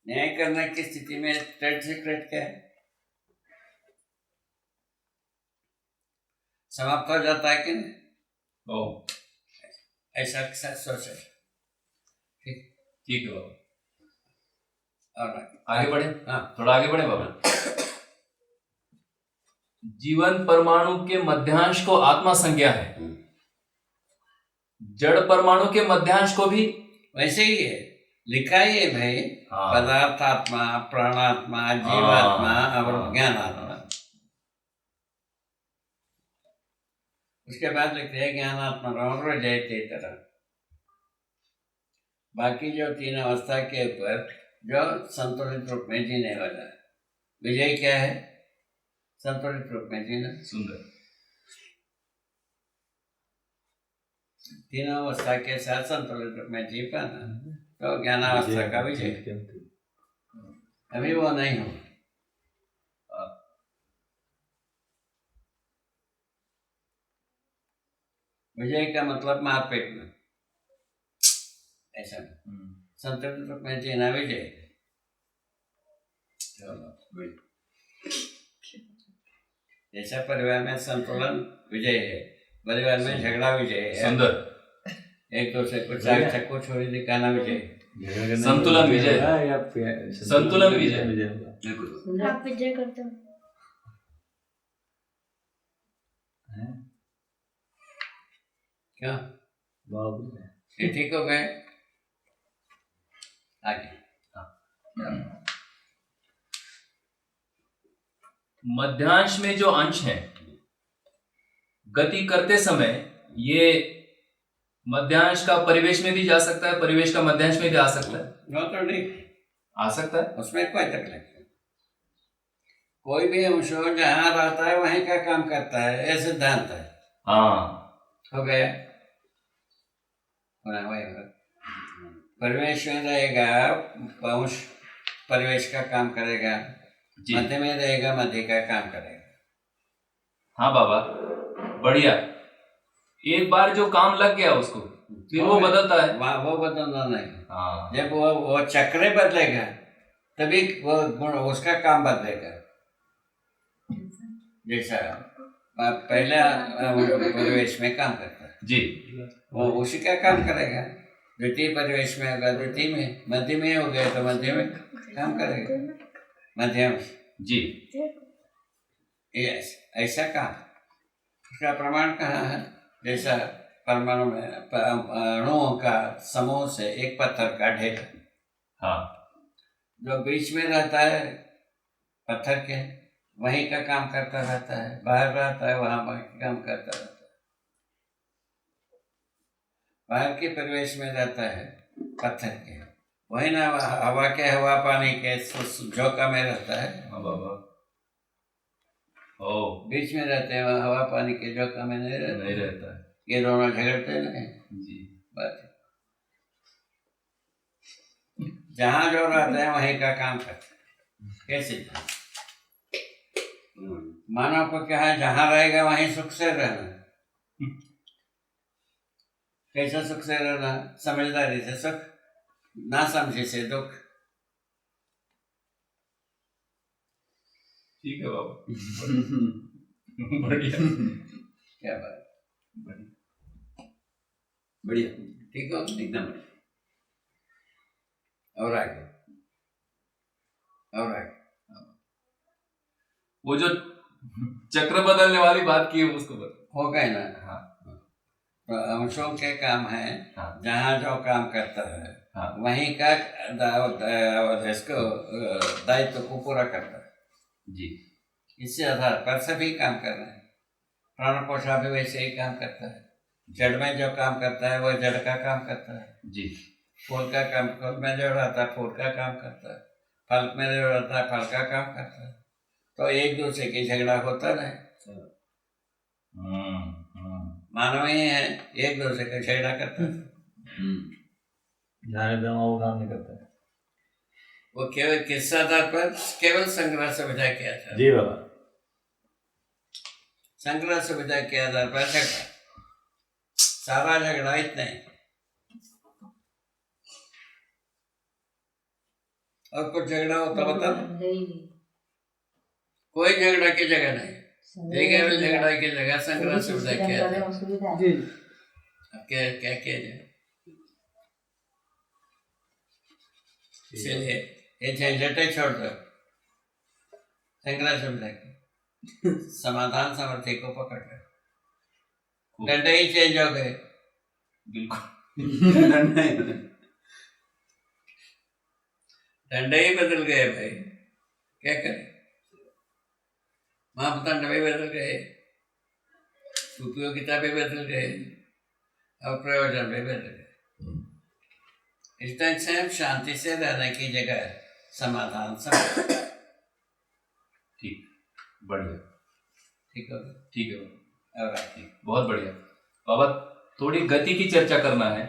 न्याय करने की स्थिति में ट्रेड सीक्रेट क्या है? समाप्त हो जाता है कि नहीं? ऐसा सोचे। ठीक है बाबा, और आगे बढ़े। हाँ थोड़ा आगे बढ़े बाबा। जीवन परमाणु के मध्यांश को आत्मा संज्ञा है, जड़ परमाणु के मध्यांश को भी वैसे ही है, लिखा ही है भाई। हाँ। पदार्थात्मा, प्राणात्मा, जीवात्मा और ज्ञानात्मा। उसके बाद लिखते हैं ज्ञानात्मा और जयते तरह। बाकी जो 3 अवस्था के ऊपर जो संतुलित रूप में जीने वाला है, विजय क्या है? संतुलित रूप में जीना। सुंदर। 3 अवस्था के साथ संतुलित रूप में जी पाना तो ज्ञानावस्था का विजय। अभी वो नहीं हो। विजय का मतलब मारपीट में, ऐसा संतुलित रूप में जीना विजय। जैसा परिवार में संतुलन विजय है, परिवार में झगड़ा विजय है। सुंदर। एक दूसरे को चाक चक्कू छुरी दिखाना विजय। संतुलन विजय। संतुलन विजय। बिल्कुल। आप विजय करते हो। क्या बाबू ये ठीक हो गए? आगे मध्यांश में जो अंश है, गति करते समय ये मध्यांश का परिवेश में भी जा सकता है, परिवेश का मध्यांश में भी आ सकता है। नो तो नहीं आ सकता है, उसमें कोई तकलीफ नहीं। कोई भी अंश हो जहाँ रहता है वहीं का काम करता है, ये सिद्धांत है। हाँ हो गया। परिवेश में रहेगा अंश, परिवेश का काम करेगा। मध्य में रहेगा, मध्य का काम करेगा। हाँ बाबा, बढ़िया। एक बार जो काम लग गया उसको, फिर वो बदलता है। वहाँ वो बदलना नहीं। हाँ। जब वो चक्र बदलेगा तभी वो गुण उसका काम बदलेगा। जैसा पहला परिवेश में काम करता है जी, वो उसी का काम करेगा। द्वितीय परिवेश में होगा द्वितीय में, मध्य में हो गया तो मध्य में काम करेगा मध्यम जी। ये ऐसा काम, उसका प्रमाण कहाँ है? जैसा परमाणु में अणुओं का समूह से एक पत्थर का ढेर, हाँ जो बीच में रहता है पत्थर के, वहीं का काम करता रहता है, बाहर रहता है वहां बाकी काम करता रहता है। बाहर के परिवेश में रहता है पत्थर के, वही ना हवा के, हवा पानी के झोंका में रहता है। हाँ बाबा। ओ बीच में रहते हैं, वहाँ हवा पानी के झोंका में नहीं रहता है। ये दोनों झगड़ते नहीं जी। बात जहाँ जो रहते हैं वहीं का काम करते हैं। कैसे मानव को क्या है, जहाँ रहेगा वहीं सुख से रहना। कैसा सुख से रहना? समझदारी से सुख, ना समझे से दुख। ठीक है बाबा। बढ़िया। क्या बात, बढ़िया ठीक हो एकदम। और आगे, और आगे वो जो चक्र बदलने वाली बात की है उसको बता। हो गए ना। हाँ तो अंशों के काम है, हाँ जहाँ जो काम करता है हाँ वहीं का इसको दायित्व को पूरा करता है। जी। इससे आधार पर सभी काम कर रहे हैं। प्राण पोषा भी वैसे ही काम करता है। जड़ में जो काम करता है वो जड़ का काम करता है। जी। फूल का काम, फूल में जो रहता है फूल का काम करता है। फल में जो रहता है फल का काम करता है। तो एक दूसरे की झगड़ा होता नहीं। मानव ही है, एक दूसरे का झगड़ा करता है। जहाँ रहते हैं वहाँ वो काम नहीं करता है। वो केवल किस आधार पर? केवल संग्रह सुविधा के आधार पर। जी बाबा। संग्रह सुविधा के आधार पर झगड़ा, सारा झगड़ा इतना ही। और कुछ झगड़ा होता बता? कोई झगड़ा की जगह नहीं। केवल झगड़ा की जगह संग्रह सुविधा के आधार पर। अब क्या क्या किया जाए? इसलिए ये झंझटें छोड़ दो, संग्रह सुविधा की समाधान सामर्थ्य को पकड़ लो। डंडे ही चेंज हो गए। बिल्कुल। डंडे ही बदल गए भाई, क्या करें? मापदंड भी बदल गए, उपयोगिता भी बदल गए और प्रयोजन भी बदल गए। इस ढंग से हम शांति से रहने की जगह समाधान सब ठीक, बढ़िया, ठीक हो। ठीक है और ठीक, बहुत बढ़िया बाबा। थोड़ी गति की चर्चा करना है।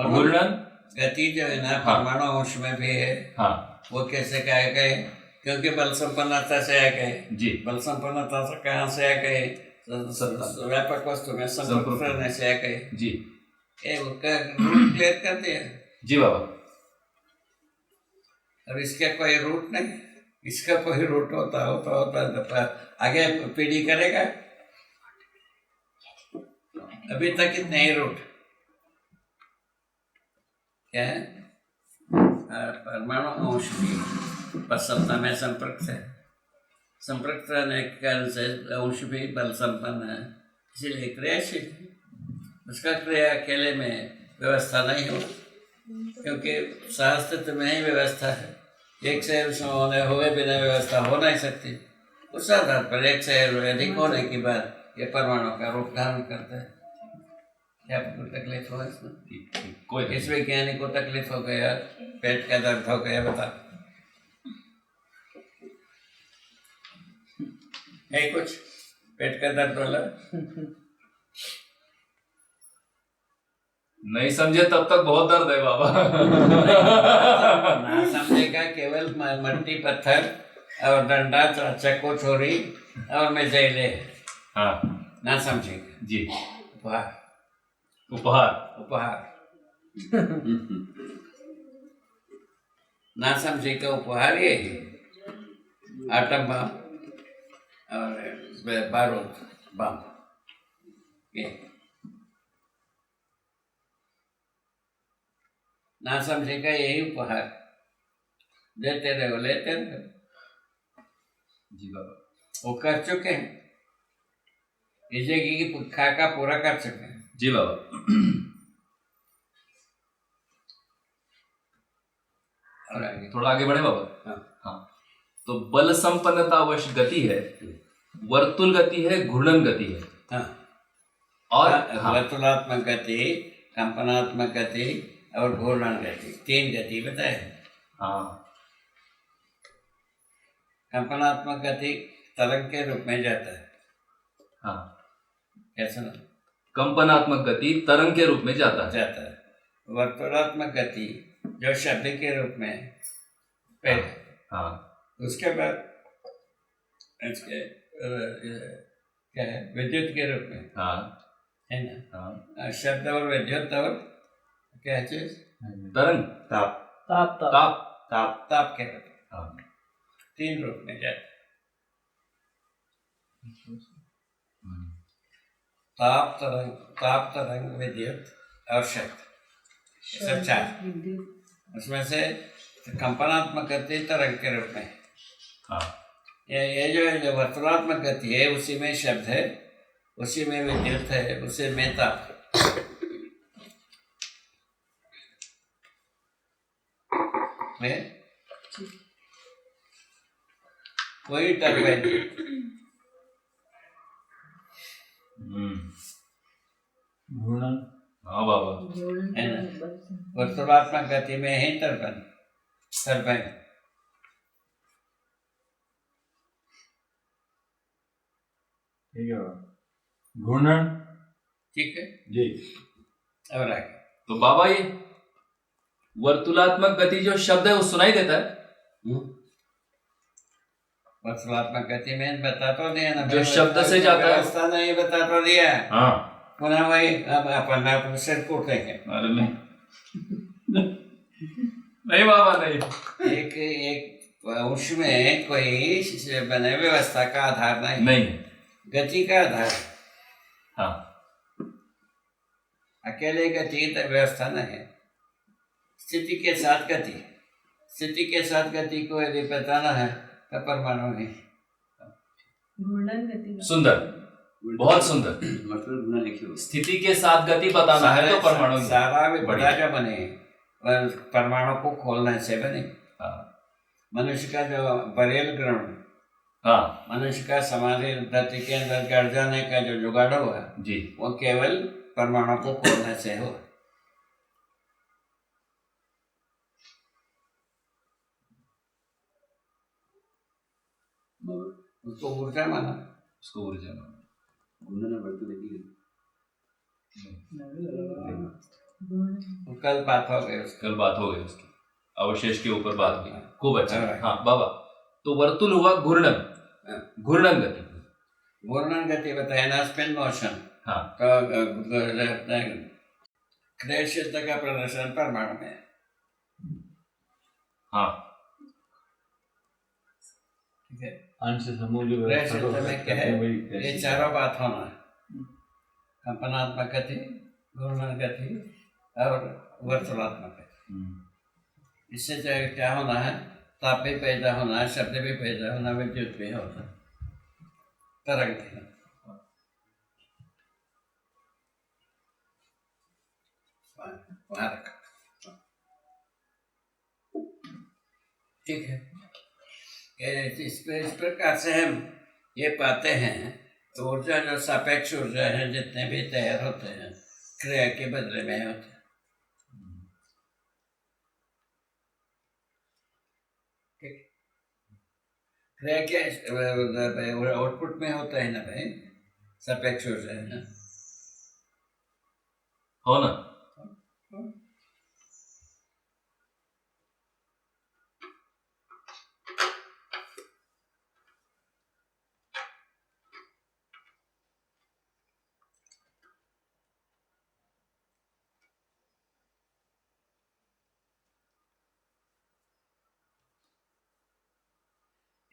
घूर्णन गति जो है ना, हाँ। परमाणु अंश में भी है। हाँ वो कैसे कहे गए? क्योंकि बल संपन्नता से आ गए जी। बल संपन्नता से कहाँ से आ गए? व्यापक वस्तु में संपर्क करने से आ गए जी। उसका रूट क्लियर कर दिया जी बाबा। और इसका कोई रूट नहीं, इसका कोई रूट होता आगे पीढ़ी करेगा। अभी तक इतने ही रूट क्या है? परमाणु अंश की प्रसन्नता में संपर्क रहने के कारण से अंश भी बल संपन्न है, इसीलिए क्रियाशील है। उसका क्रिया अकेले में व्यवस्था नहीं हो, क्योंकि सहअस्तित्व में ही व्यवस्था है। एक से होने हुए बिना व्यवस्था हो नहीं सकती। उस आधार पर एक से अधिक होने के बाद ये परमाणु का रूप धारण करता है। क्या कोई तकलीफ हो इसमें? कोई इस वैज्ञानिक को तकलीफ हो गया, पेट का दर्द हो गया, बता है कुछ पेट का दर्द वाला? नहीं समझे तब तक बहुत दर्द है बाबा। ना समझेगा केवल मट्टी पत्थर और डंडा चक्कू छोरी और मिसाइले। हाँ ना समझेगा जी। उपहार उपहार ना समझेगा उपहार ये है आटम बम और बारूद बम। ये ना समझेगा यही उपहार देते रहो लेते रहो। जी बाबा। वो कर चुके हैं, इस जिंदगी की खाका पूरा कर चुके हैं। जी बाबा। और आगे थोड़ा आगे बढ़े बाबा। हाँ। हाँ, तो बल संपन्नतावश गति है, वर्तुल गति है, घूर्णन गति है। हाँ, और वर्तुलात्मक गति, कंपनात्मक गति और घूर्णन गति, 3 गति बताए। हाँ कंपनात्मक गति तरंग के रूप में जाता है। हाँ, कैसे ना कंपनात्मक गति तरंग के रूप में जाता है। जाता है। वर्तुलात्मक गति जो शब्द के रूप में पहले, हाँ उसके बाद इसके क्या है, विद्युत के रूप में, हाँ है ना। हाँ, शब्द और विद्युत और क्या चीज, तरंग, ताप ताप ताप ताप, ताप ताप के रूप में, हाँ 3 रूप में जाता है। ताप तरंग विद्युत और शब्द, सब 4। विद्युत उसमें से कंपनात्मक गति तरंग के रूप में। हाँ ये जो वर्तुलात्मक गति है, उसी में शब्द है, उसी में विद्युत है, उसी में ताप है। कोई टर्बाइन घूर्णन हाँ बाबा। है ना, वर्तुलात्मक गति में ही टर्बाइन ठीक है बाबा। घूर्णन ठीक है। जी। और आगे तो बाबा ये वर्तुलात्मक गति जो शब्द है वो सुनाई देता है। वर्तुलात्मक गति में बता तो दिया ना, जो शब्द से जाता है, व्यवस्था नहीं बता तो दिया। हाँ पुनः वही अब अपन सिर कूटेंगे। अरे नहीं नहीं बाबा नहीं। एक उसमें कोई बने व्यवस्था का आधार नहीं, नहीं गति का आधार है। हाँ अकेले गति व्यवस्था नहीं है, स्थिति के साथ गति। स्थिति के साथ गति को यदि बताना है तो परमाणु है। घूर्णन गति सुंदर, बहुत सुंदर। स्थिति के साथ गति बताना है तो परमाणु ही है। सारा विपदा बढ़िया। जो बने वह परमाणु को खोलने से बने। हाँ मनुष्य का जो बरेल ग्रहण, हाँ मनुष्य का समाधि धरती के अंदर गड़ जाने का जो जुगाड़ हुआ, जी वो केवल परमाणु को खोलने से हो। उसको ऊर्जा माना। उसको ऊर्जा मानो। कल बात हो गई उसकी। कल बात हो गई उसकी, अवशेष के ऊपर बात की, खूब अच्छा। हाँ। हाँ बाबा, तो वर्तुल हुआ घूर्णन, घूर्णन गति। घूर्णन गति बताया ना, स्पिन मोशन। हाँ तो क्रियाशीलता का प्रदर्शन परमाणु में है। हाँ ठीक है। अंश समूह जो व्यवस्था को क्रियाशीलता में क्या है, वही ये क्रियाशीलता। चारों बात होना है, कंपनात्मक गति, घूर्णन गति और वर्तुलात्मक गति। इससे जो क्या होना है, ताप भी पैदा होना है, शब्द भी पैदा होना, विद्युत भी होना, तरंग भी। वहाँ रखा। ठीक है। इस प्रकार से हम ये पाते हैं तो ऊर्जा जो सापेक्ष ऊर्जा है, जितने भी तैयार होते हैं क्रिया के बदले में होते हैं। ठीक। क्रिया के आउटपुट में होता है ना भाई, सापेक्ष ऊर्जा है ना। हो ना।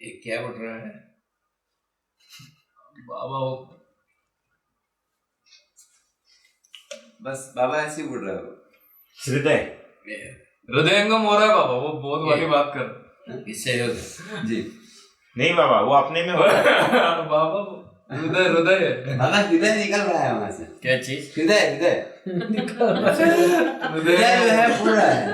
ये क्या उठ रहा है बाबा? वो बस बाबा ऐसे ही बोल रहा है। हृदय ये हृदयंगम हो रहा है बाबा, वो बहुत वाली बात कर। इससे होगा जी नहीं बाबा, वो अपने में होता है। बाबा हृदय हृदय है। बाबा हृदय निकल रहा है वहां से। क्या चीज? हृदय हृदय हृदय जो है पूरा है।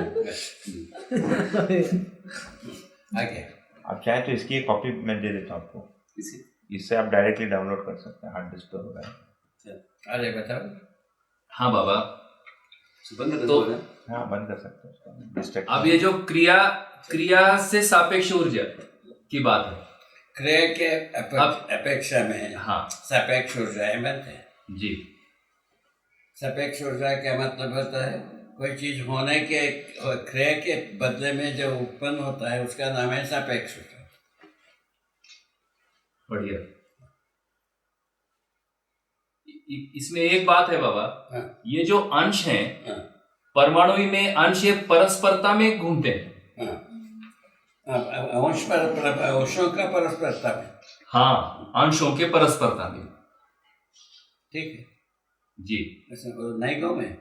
आगे आप चाहे तो इसकी एक कॉपी मैं दे देता हूँ आपको, इससे आप डायरेक्टली डाउनलोड कर सकते हैं, हार्ड डिस्क पर होगा। अरे बताओ। हाँ बाबा, बंद कर तो दो ना। हाँ, बंद कर सकते हैं उसको, distraction। अब ये जो क्रिया से सापेक्ष ऊर्जा की बात है, क्रिया के अब- अपेक्षा में हाँ सापेक्ष ऊर्जाएं बनते हैं। जी, सापेक्ष ऊर्जा का मतलब होता है कोई चीज होने के क्रिया के बदले में जो उत्पन्न होता है उसका नाम है सापेक्ष ऊर्जा। बढ़िया। इसमें एक बात है बाबा, हाँ। ये जो अंश हैं हाँ। परमाणु में अंश ये परस्परता में घूमते हैं। हाँ। अंशों का परस्परता में। हाँ, अंशों के परस्परता में। ठीक है जी, नहीं गो में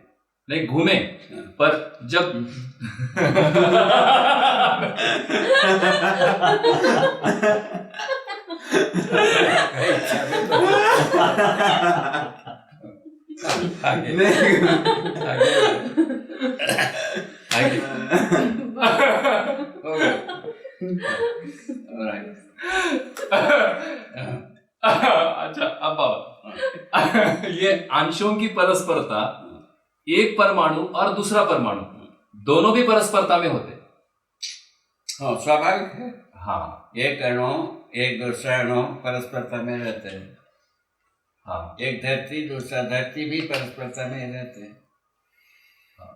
नहीं घूमे, हाँ। पर जब आगे हो गया। Alright. अच्छा अब बाबा, ये अंशों की परस्परता, एक परमाणु और दूसरा परमाणु दोनों भी परस्परता में होते। हाँ स्वाभाविक है। हाँ एक अणु एक दूसरा अणु परस्परता में रहते हैं। हाँ एक धरती दूसरा धरती भी परस्परता में रहते हैं। हाँ।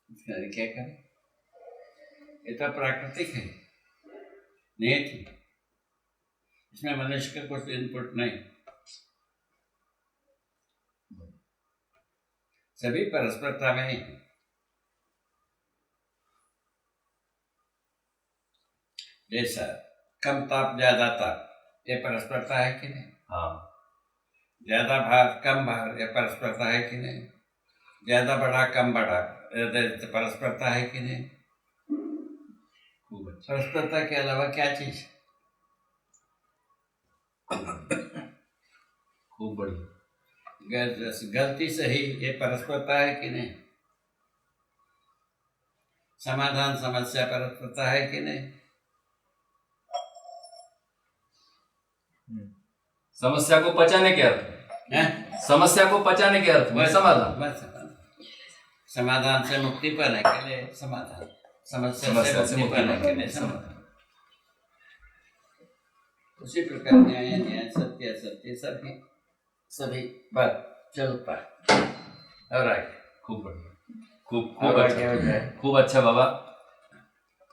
इसका क्या करें? ये तो प्राकृतिक है, नियति। इसमें मनुष्य का कुछ इनपुट नहीं, सभी परस्परता में ही है। जैसा कम ताप ज्यादा ताप, ये परस्परता है कि नहीं? हाँ ज्यादा भार कम भार, ये परस्परता है कि नहीं? ज्यादा बड़ा कम बड़ा, ये परस्परता है कि नहीं? खूब अच्छा, परस्परता के अलावा क्या चीज? खूब बढ़िया। गलती सही, ये परस्परता है कि नहीं? समाधान समस्या परस्परता है कि नहीं? समस्या को पचाने के अर्थ में, हैं? समस्या को पचाने के अर्थ में समाधान, बस समाधान से मुक्ति पाने के लिए समाधान, समस्या से मुक्ति पाने के लिए समाधान। उसी प्रकार न्याय न्याय सत्य असत्य सभी बात चलता है। और आगे खूब बढ़िया, खूब और खूब आगे अच्छा, हो जाए। खूब अच्छा बाबा।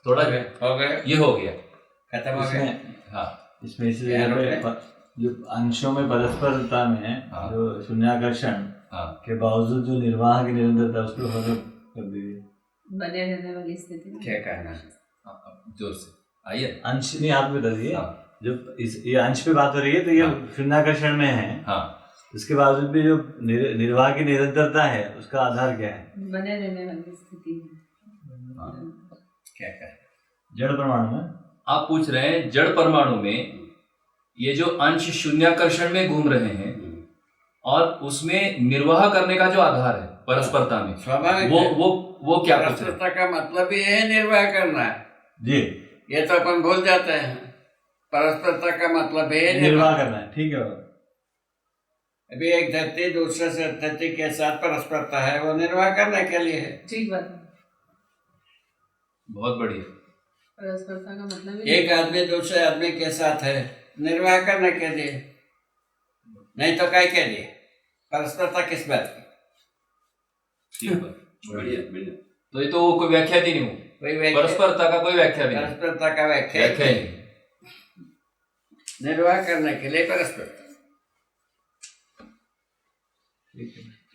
थोड़ा हो गया, ये हो गया, खत्म हो गया। हाँ इसमें इस जगह पे जो अंशों में परस्परता में हाँ। जो शून्याकर्षण हाँ के बावजूद जो निर्वाह की निरंतरता, उसको फॉलो कर दीजिए। बने रहने वाली स्थिति में। क्या कहना है? जोर से आइए। अंश नहीं, आप बता दीजिए। हाँ। जो ये अंश पे बात हो रही है तो ये हाँ। शून्याकर्षण में है, हाँ उसके बावजूद भी जो निर्वाह की निरंतरता है उसका आधार क्या है? बने रहने वाली स्थिति में। हाँ। क्या कहना? जड़ परमाणु में आप पूछ रहे हैं जड़ परमाणु में ये जो अंश शून्याकर्षण में घूम रहे हैं और उसमें निर्वाह करने का जो आधार है परस्परता में, स्वाभाविक वो है। वो क्या पूछ रहे हैं? परस्परता का मतलब ये है निर्वाह करना है। जी, ये तो अपन भूल जाते हैं। परस्परता का मतलब है निर्वाह करना है। ठीक है बाबा। अभी एक धरती दूसरे से धरती के साथ परस्परता है, वो निर्वाह करने के लिए है। ठीक बात है। बहुत बढ़िया। परस्परता का मतलब ही एक आदमी दूसरे आदमी के साथ है निर्वाह करने के लिए, नहीं तो काय के लिए? परस्परता किस बात की? ठीक बात, बढ़िया बढ़िया। तो ये तो वो कोई व्याख्या ही नहीं हुई, कोई व्याख्या, परस्परता का कोई व्याख्या भी नहीं, परस्परता का व्याख्या व्याख्या ही नहीं। निर्वाह करने के लिए परस्परता।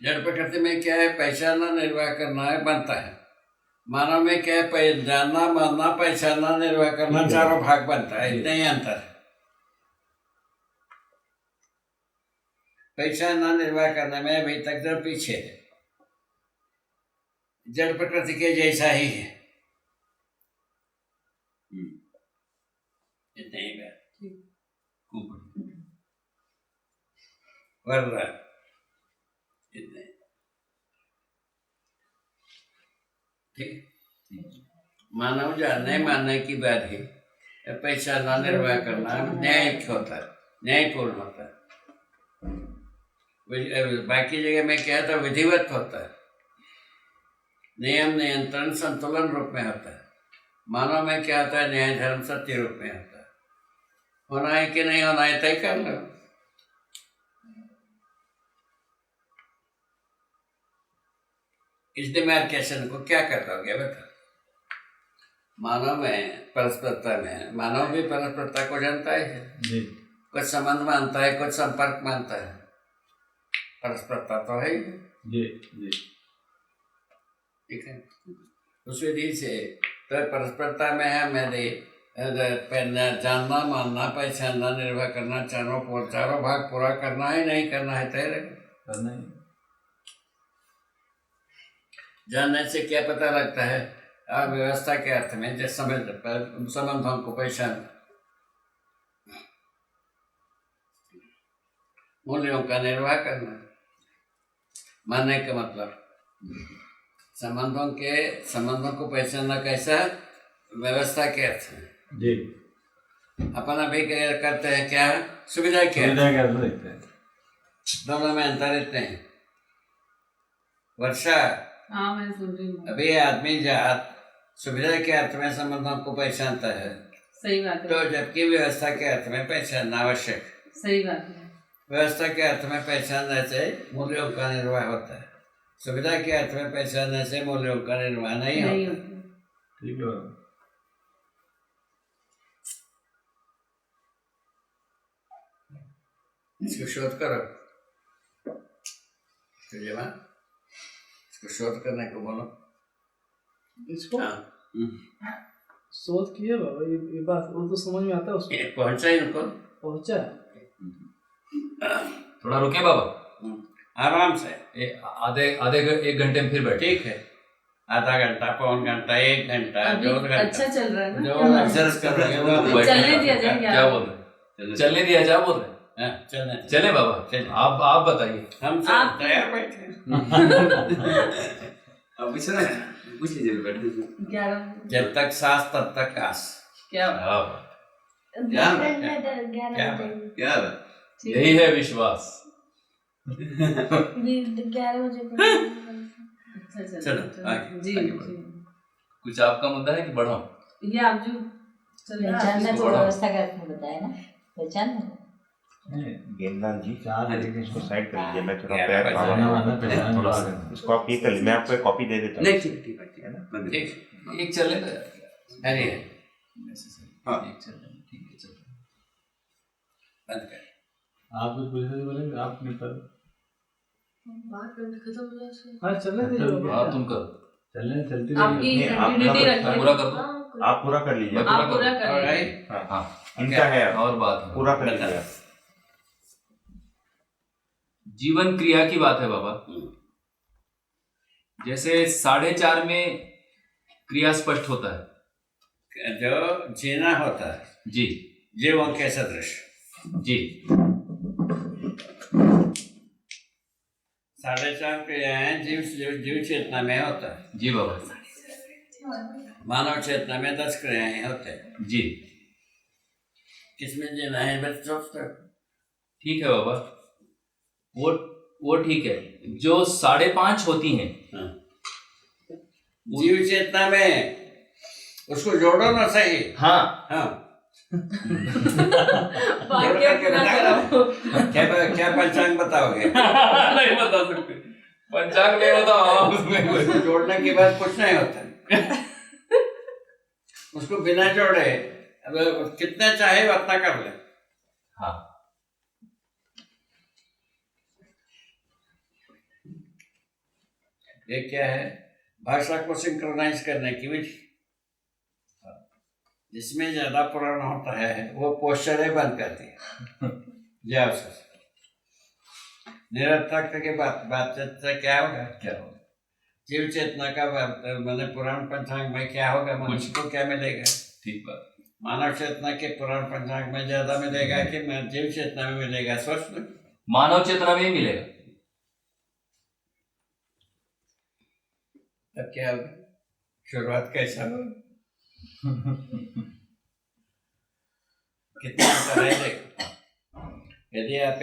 जड़ प्रकृति में क्या है? पहचानना निर्वाह करना है, बनता है। मानव में क्या है? जानना मानना पहचानना निर्वाह करना, चारों भाग बनता है। इतना ही अंतर है। पहचानना निर्वाह करने में अभी तक जड़ पीछे है, जड़ प्रकृति के जैसा ही है। वर्रा इतने। ठीक, मानव जानने मानने की बात है, पैसा ना निर्वाह करना न्यायिक होता है, न्यायपूर्ण होता है। बाकी जगह में क्या था, विधिवत होता है, नियम नियंत्रण संतुलन रूप में होता है। मानव में क्या होता है, न्याय धर्म सत्य रूप में होता है। होना है कि नहीं होना है तय कर लो। इस डिमार्केशन को क्या कर दोगे बता। मानव में परस्परता में, मानव भी परस्परता को जानता है जी कुछ संबंध मानता है, कुछ संपर्क मानता है, परस्परता तो है ही। जी जी ठीक है, उस विधि से तो परस्परता में है मेरे जानना मानना पहचानना निर्भर करना, चारों भाग पूरा करना है नहीं करना है तय करना ही। जानने से क्या पता लगता है, व्यवस्था के अर्थ में जैसे संबंधों को पहचान, मूल्यों का निर्वाह करना। मानने का मतलब संबंधों को पहचानना कैसा, व्यवस्था के अर्थ में। जी अपन अभी करते हैं क्या, सुविधा के अर्थ सुविधा के अर्थ में देखते हैं। दोनों में अंतर इतने हैं। वर्षा, हाँ मैं सुन रही हूँ। अभी आदमी जात सुविधा के अर्थ में संबंधों को पहचानता है, सही बात है। तो जबकि व्यवस्था के अर्थ में पहचानना आवश्यक। सही बात है। व्यवस्था के अर्थ में पहचानने से मूल्यों का निर्वाह होता है, सुविधा के अर्थ में पहचानने से मूल्यों का निर्वाह नहीं होता। ठीक है। इसको शोध करो, इसको शोध करने को बोलो। इसको हाँ, शोध किए बाबा, ये बात वो तो समझ में आता है उसको। पहुंचा इनको, पहुंचा थोड़ा रुके बाबा, आराम से। आधे आधे एक घंटे में फिर बैठे। ठीक है, आधा घंटा, पौन घंटा, 1 घंटा, अभी 2 घंटा अच्छा चल रहा है ना, जो एक्सरसाइज कर रहे हो वो चलने दिया जाए क्या? क्या बोल रहे हैं? चलने दिया जा बोल रहे हैं? चलने चले बाबा, चले। आप बताइए। हम सब आप- तैयार बैठे। अब पूछ लीजिए, बैठ दीजिए। 11 जब तक सांस तब तक आस। क्या हाँ, क्या क्या क्या यही है विश्वास। 11 बजे अच्छा चलो, आगे, जी आगे जी। कुछ आपका मुद्दा है कि बढ़ाऊं? ये आप जो चल रहा पहचान में है, तो व्यवस्था का अर्थ में बताया ना, पहचान में गेंदलाल जी, चार इसको साइड कर लीजिए, मैं थोड़ा क्या पैर पहचान पावा वाला पहचान थोड़ा सा। वाला। इसको आप ये कर लीजिए, मैं आपको एक कॉपी दे देता हूँ। नहीं, ठीक है ना, बंद ठीक, एक चलने दो यार। अरे हाँ। एक चलने दो, ठीक है चलो। बंद कर। आप कुछ पूछने से बोले, आप नहीं पर बात करने खत्म हो जाए उसके। हाँ चलने दीजिए बाबा। हाँ तुम करो, चलने चलती आपकी रहेगी। नहीं, आप कंटिन्यूटी पूरा रखिए। पूरा कर दो। आप पूरा कर लीजिए, मैं आप पूरा करें। ऑलराइट, हाँ इनका है, और बात है। पूरा कर लीजिए। जीवन क्रिया की बात है बाबा। जैसे 4:30 में क्रिया स्पष्ट होता है। जो जीना होता है, जी जीवों के सदृश। जी 4:30 क्रियाएं जीव चेतना में होता है। जी बाबा मानव चेतना में 10 क्रियाएं होते हैं। जी किसमें जीना है बस सोचते। ठीक है बाबा, वो ठीक है। जो 5:30 होती हैं, जीव चेतना में उसको जोड़ो ना सही। हाँ हाँ, वाक्य पूरा करो। क्या पंचांग बताओगे? नहीं बता सकते, पंचांग नहीं होता उसमें कोई। उसको जोड़ने के बाद कुछ नहीं होता। उसको बिना जोड़े अब कितना चाहे उतना कर ले। हाँ ये क्या है, भाषा को सिंक्रोनाइज करने की विधि। जिसमें ज्यादा पुराण होता है वो पोस्चरें बंद करती है। जाओ सर, निरर्थक के बातचीत से क्या होगा? क्या होगा? जीव चेतना का मैंने पुराण पंचांग में क्या होगा, मनुष्य को क्या मिलेगा? ठीक बात। मानव चेतना के पुराण पंचांग में ज्यादा मिलेगा कि जीव चेतना में मिलेगा? सोच लो। मानव चेतना में ही मिलेगा। तब क्या होगा? शुरुआत कैसा हो? कितना अंतर है देखो। यदि आप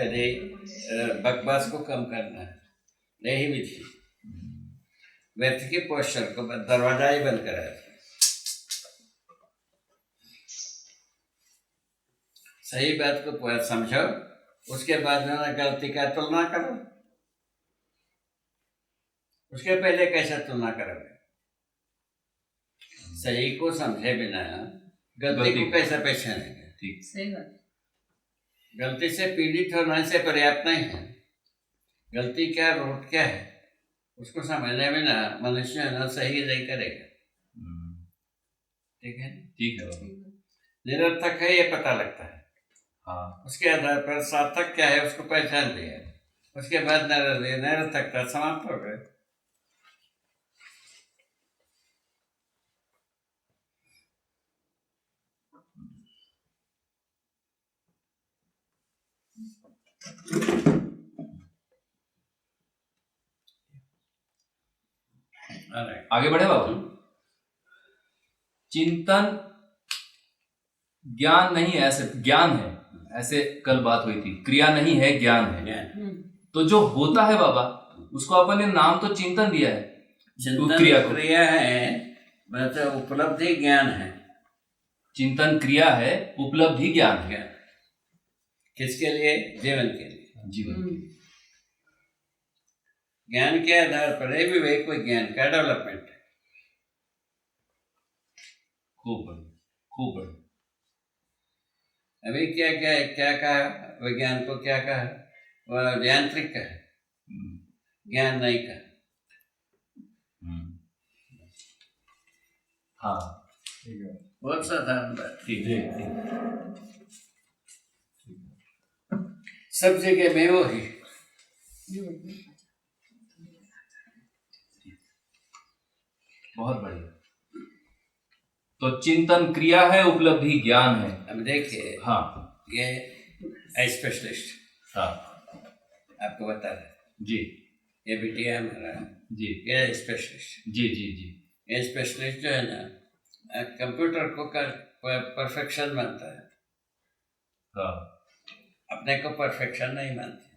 बकवास को कम करना है, यही विधि व्यक्ति के पोस्चर को दरवाजा ही बंद करा है। सही बात को समझो, उसके बाद में गलती का तुलना करो। उसके पहले कैसे तुलना करोगे? सही को समझे बिना गलती को कैसे पहचानेंगे? ठीक, सही बात। गलती से पीड़ित होने से पर्याप्त नहीं है। गलती क्या, रूट क्या है, उसको समझने में ना मनुष्य ना सही नहीं करेगा। ठीक है, ठीक है बाबा। निरर्थक है ये पता लगता है। हाँ, उसके आधार पर सार्थक क्या है उसको पहचान लिया, उसके बाद निरर्थकता समाप्त हो गए। आगे बढ़े बाबू। चिंतन ज्ञान नहीं है, ऐसे ज्ञान है, ऐसे कल बात हुई थी। क्रिया नहीं है, ज्ञान है। तो जो होता है बाबा, उसको अपन ने नाम तो चिंतन दिया है। चिंतन क्रिया है, मतलब उपलब्धि ज्ञान है। चिंतन क्रिया है, उपलब्धि ज्ञान है। किसके लिए? जीवन के लिए। जीवन ज्ञान के आधार पर है विवेक विज्ञान का डेवलपमेंट। खूब बढ़िया, खूब बढ़िया। अभी क्या कहा विज्ञान को? क्या कहा? वह यांत्रिक का है, ज्ञान नहीं का। हाँ, बहुत साधारण बात। ठीक है। सब जगह में वो ही। बहुत बढ़िया। तो चिंतन क्रिया है, उपलब्धि ज्ञान है। अब देखिए, हाँ, ये स्पेशलिस्ट हाँ, आपको बता रहे जी ये बिटिया हमारा, जी ये स्पेशलिस्ट। जी जी जी। ये स्पेशलिस्ट जो है ना, कंप्यूटर को परफेक्शन मानता है, हाँ, अपने को परफेक्शन नहीं मानते।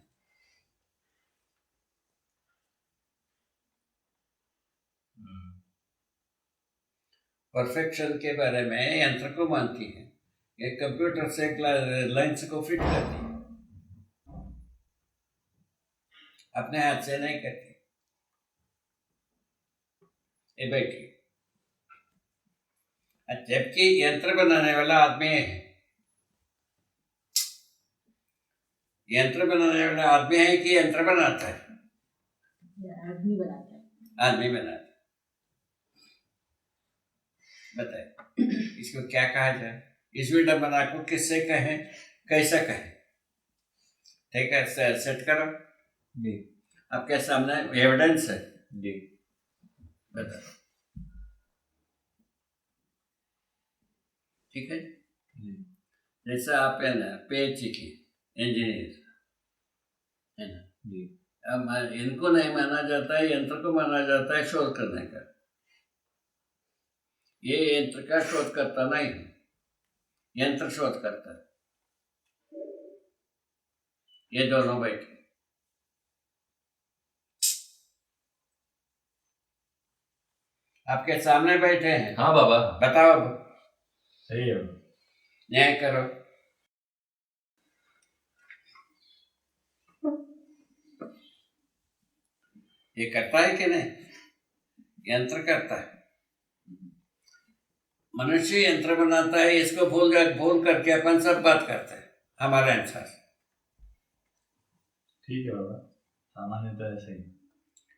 परफेक्शन के बारे में यंत्र को मानती है, ये कंप्यूटर से लेंस को फिट करती है, अपने हाथ से नहीं करती। ये बैठी, जबकि यंत्र बनाने वाला आदमी है। यंत्र बनाने वाला आदमी है कि यंत्र बनाता है? आदमी बनाता है। आदमी बनाता है। बताए इसको क्या कहा जाए? इस विडंबना को किससे कहें, कैसा कहें? ठीक है, सेट करो जी आपके सामने एविडेंस है। जी बताओ, ठीक है। जैसे आप है ना PhD की इंजीनियर है ना, जी अब इनको नहीं माना जाता है, यंत्र को माना जाता है शोध करने का। ये यंत्र का शोध करता नहीं, यंत्र शोध करता है। ये दोनों बैठे, आपके सामने बैठे हैं। हाँ बाबा, बताओ, सही है। न्याय करो। ये करता है कि नहीं? यंत्र करता है। मनुष्य यंत्र बनाता है, इसको भूल करके अपन सब बात करते हैं हमारे अनुसार। ठीक है बाबा, सामान्यतः ऐसे ही।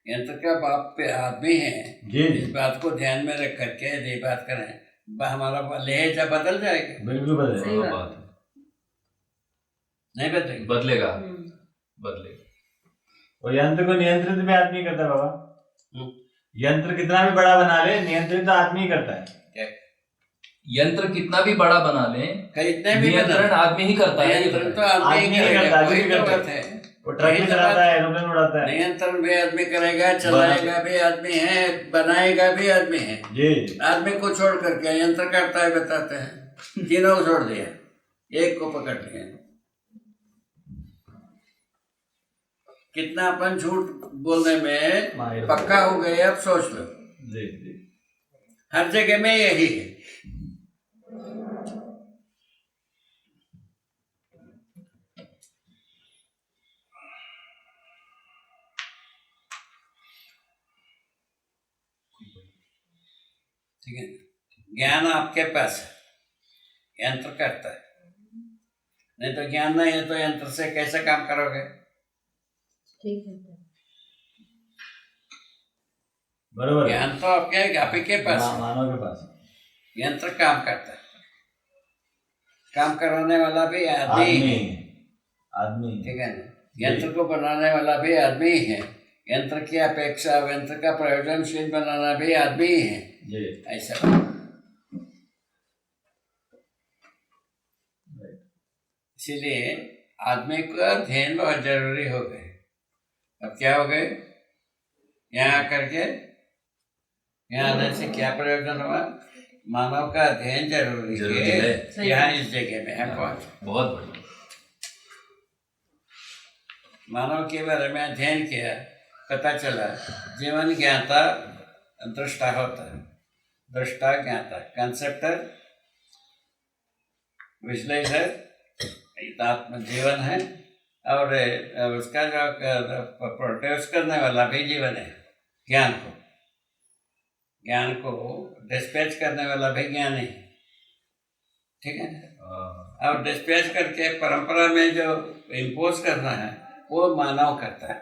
यंत्र का बाप पे आदमी है, जी इस बात को ध्यान में रख करके यदि बात करें, हमारा लहजा बदल जाएगा। बिल्कुल बदल सही वो बात। बात है। नहीं बदलेगा। बदलेगा, बदलेगा। और यंत्र को नियंत्रित भी आदमी करता है बाबा। हम्म। यंत्र कितना भी बड़ा बना ले, नियंत्रित तो आदमी ही करता है। क्या? यंत्र कितना भी बड़ा बना लें, कितने भी नियंत्रण आदमी ही करता है। ये नियंत्रण तो बताइए। आदमी ही करेगा, वही तो बात है। वो ट्रक में चलाता है, एरोप्लेन उड़ाता है। नियंत्रण भी आदमी करेगा, चलाएगा भी आदमी है, बनाएगा भी आदमी है। जी आदमी को छोड़ करके यंत्र करता है, बताते हैं। तीनों को छोड़ दिया, एक को पकड़ लिया। कितना अपन झूठ बोलने में पक्का हो गए, अब सोच लो। जी जी हर जगह में यही है। ठीक है, ज्ञान आपके पास है, यंत्र करता है। नहीं तो ज्ञान नहीं है तो यंत्र से कैसे काम करोगे? ठीक है बरोबर है। ज्ञान तो आपके आप ही के पास है, मानव के पास यंत्र काम करता है। काम कराने वाला भी आदमी आदमी है, आदमी ठीक है ना। यंत्र को बनाने वाला भी आदमी ही है। यंत्र की अपेक्षा यंत्र का प्रयोजनशील बनाना भी आदमी ही है। जी ऐसा इसीलिए आदमी का ध्यान बहुत जरूरी हो गए। अब क्या हो गए, यहाँ आकर के यहाँ आने से क्या प्रयोजन हुआ? मानव का अध्ययन जरूरी है। यहाँ इस जगह में है पहुंच। बहुत बढ़िया। मानव के बारे में अध्ययन किया, पता चला जीवन ज्ञाता दृष्टा होता है। दृष्टा ज्ञाता, कंसेप्टर, विश्लेषक, आत्म जीवन है। और उसका जो प्रोड्यूस करने वाला भी जीवन है। ज्ञान को डिस्पैच करने वाला भी ज्ञान है, ठीक है ना। और डिस्पैच करके परंपरा में जो इम्पोज करना है वो मानव करता है।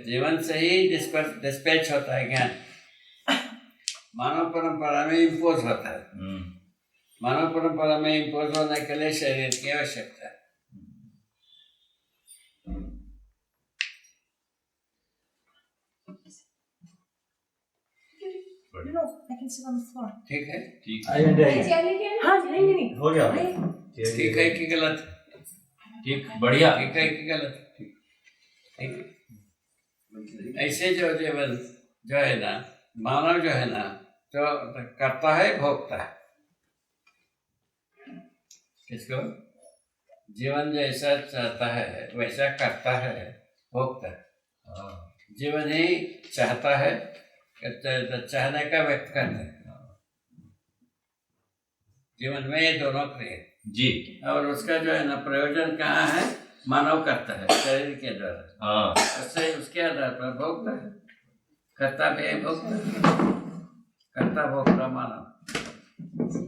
जीवन से ही डिस्पैच होता है ज्ञान, मानव परंपरा में इम्पोज होता है। मानव परंपरा में इम्पोज होने के लिए शरीर की आवश्यकता है। No, I can sit on the floor. ठीक है, ठीक आइए हाँ नहीं हो गया ठीक है कि गलत? ठीक, बढ़िया। ठीक है कि गलत? ठीक है। ऐसे जो जीवन जो है ना, मानव जो है ना, जो करता है भोगता है। किसको? जीवन जैसा चाहता है वैसा करता है, भोगता है। जीवन ही चाहता है, चाहने का व्यक्त करता है। जीवन में ये दोनों क्रिया जी। और उसका जो है ना प्रयोजन कहाँ है? मानव करता है शरीर के द्वारा। हाँ, उससे उसके आधार पर भोगता है, करता भी है, भोगता है। करता भोगता मानव,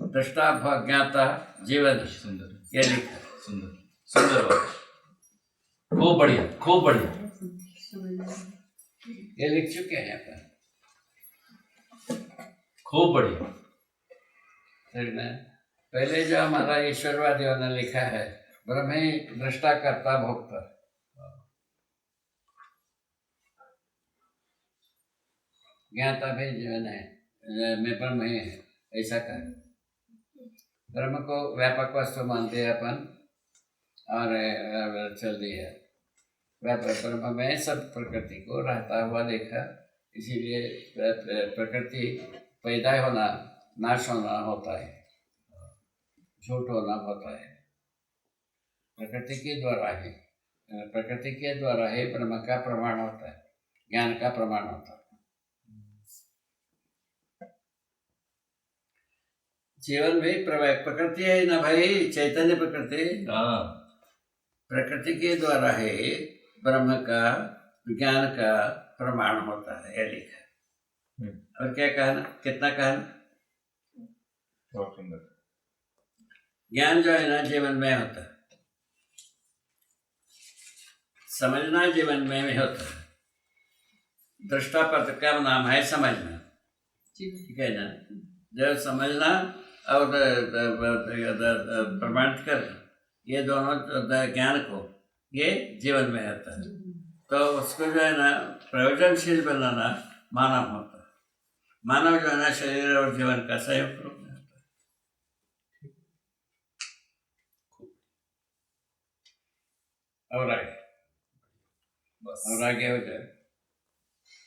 दृष्टा ज्ञाता जीवन। सुंदर, ये लिखा, सुंदर, सुंदर बात। खूब बढ़िया, खूब बढ़िया। ये लिख चुके हैं अपन। खूब बढ़िया। ठीक है। पहले जो हमारा ईश्वरवादियों ने लिखा है, ब्रह्म ही दृष्टा करता भोगता। ज्ञाता भी जीवन है, मैं ब्रह्म ही है, ऐसा कर। ब्रह्म को व्यापक वस्तु मानते हैं अपन और चल दिया। व्यापक ब्रह्म में सब प्रकृति को रहता हुआ देखा। इसीलिए प्रकृति पैदा होना, नाश होना होता है, झूठ होना होता है, प्रकृति के द्वारा ही। प्रकृति के द्वारा ही ब्रह्म का प्रमाण होता है, ज्ञान का प्रमाण होता है। जीवन भी प्रकृति है ना भाई, चैतन्य प्रकृति। हाँ, प्रकृति के द्वारा ही ब्रह्म का, ज्ञान का प्रमाण होता है, यह लिखा। और क्या कहना, कितना कहना? बहुत सुंदर। ज्ञान जो है ना जीवन में होता है, समझना जीवन में भी होता है। दृष्टा पद का नाम है समझना, ठीक है ना। जो समझना और प्रमाणित करना, ये दोनों ज्ञान को ये जीवन में होता है। तो उसको जो है ना प्रयोजनशील बनाना मानव होता है। मानव जो है ना शरीर और जीवन का संयुक्त रूप में होता है। और आगे बस और आगे हो जाए।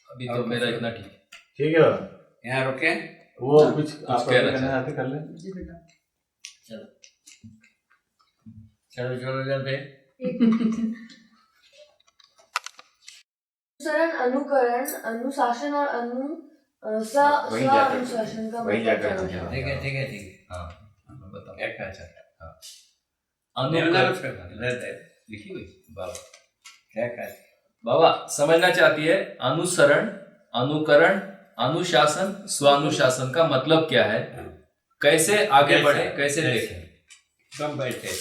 अभी तो मेरा इतना ठीक है। ठीक है बाबा। यहाँ रुके। वो कुछ आप कहना करना चाहते कर लें। जी बेटा। चलो चलो चलो जल्दी। अनुसरण, अनुकरण, अनुशासन और वही जाकर- अनुशासन का वही मतलब जाकर क्या समझा। होता है? ठीक है ठीक है ठीक है। हाँ बताओ क्या कहा चाहता है? अनुकरण लिखी हुई बाबा क्या कहा? बाबा समझना चाहती है अनुसरण, अनुकरण, अनुशासन, स्वानुशासन का मतलब क्या है, कैसे आगे कैसे? बढ़े, कैसे कैसे? देखें। तुम बैठे,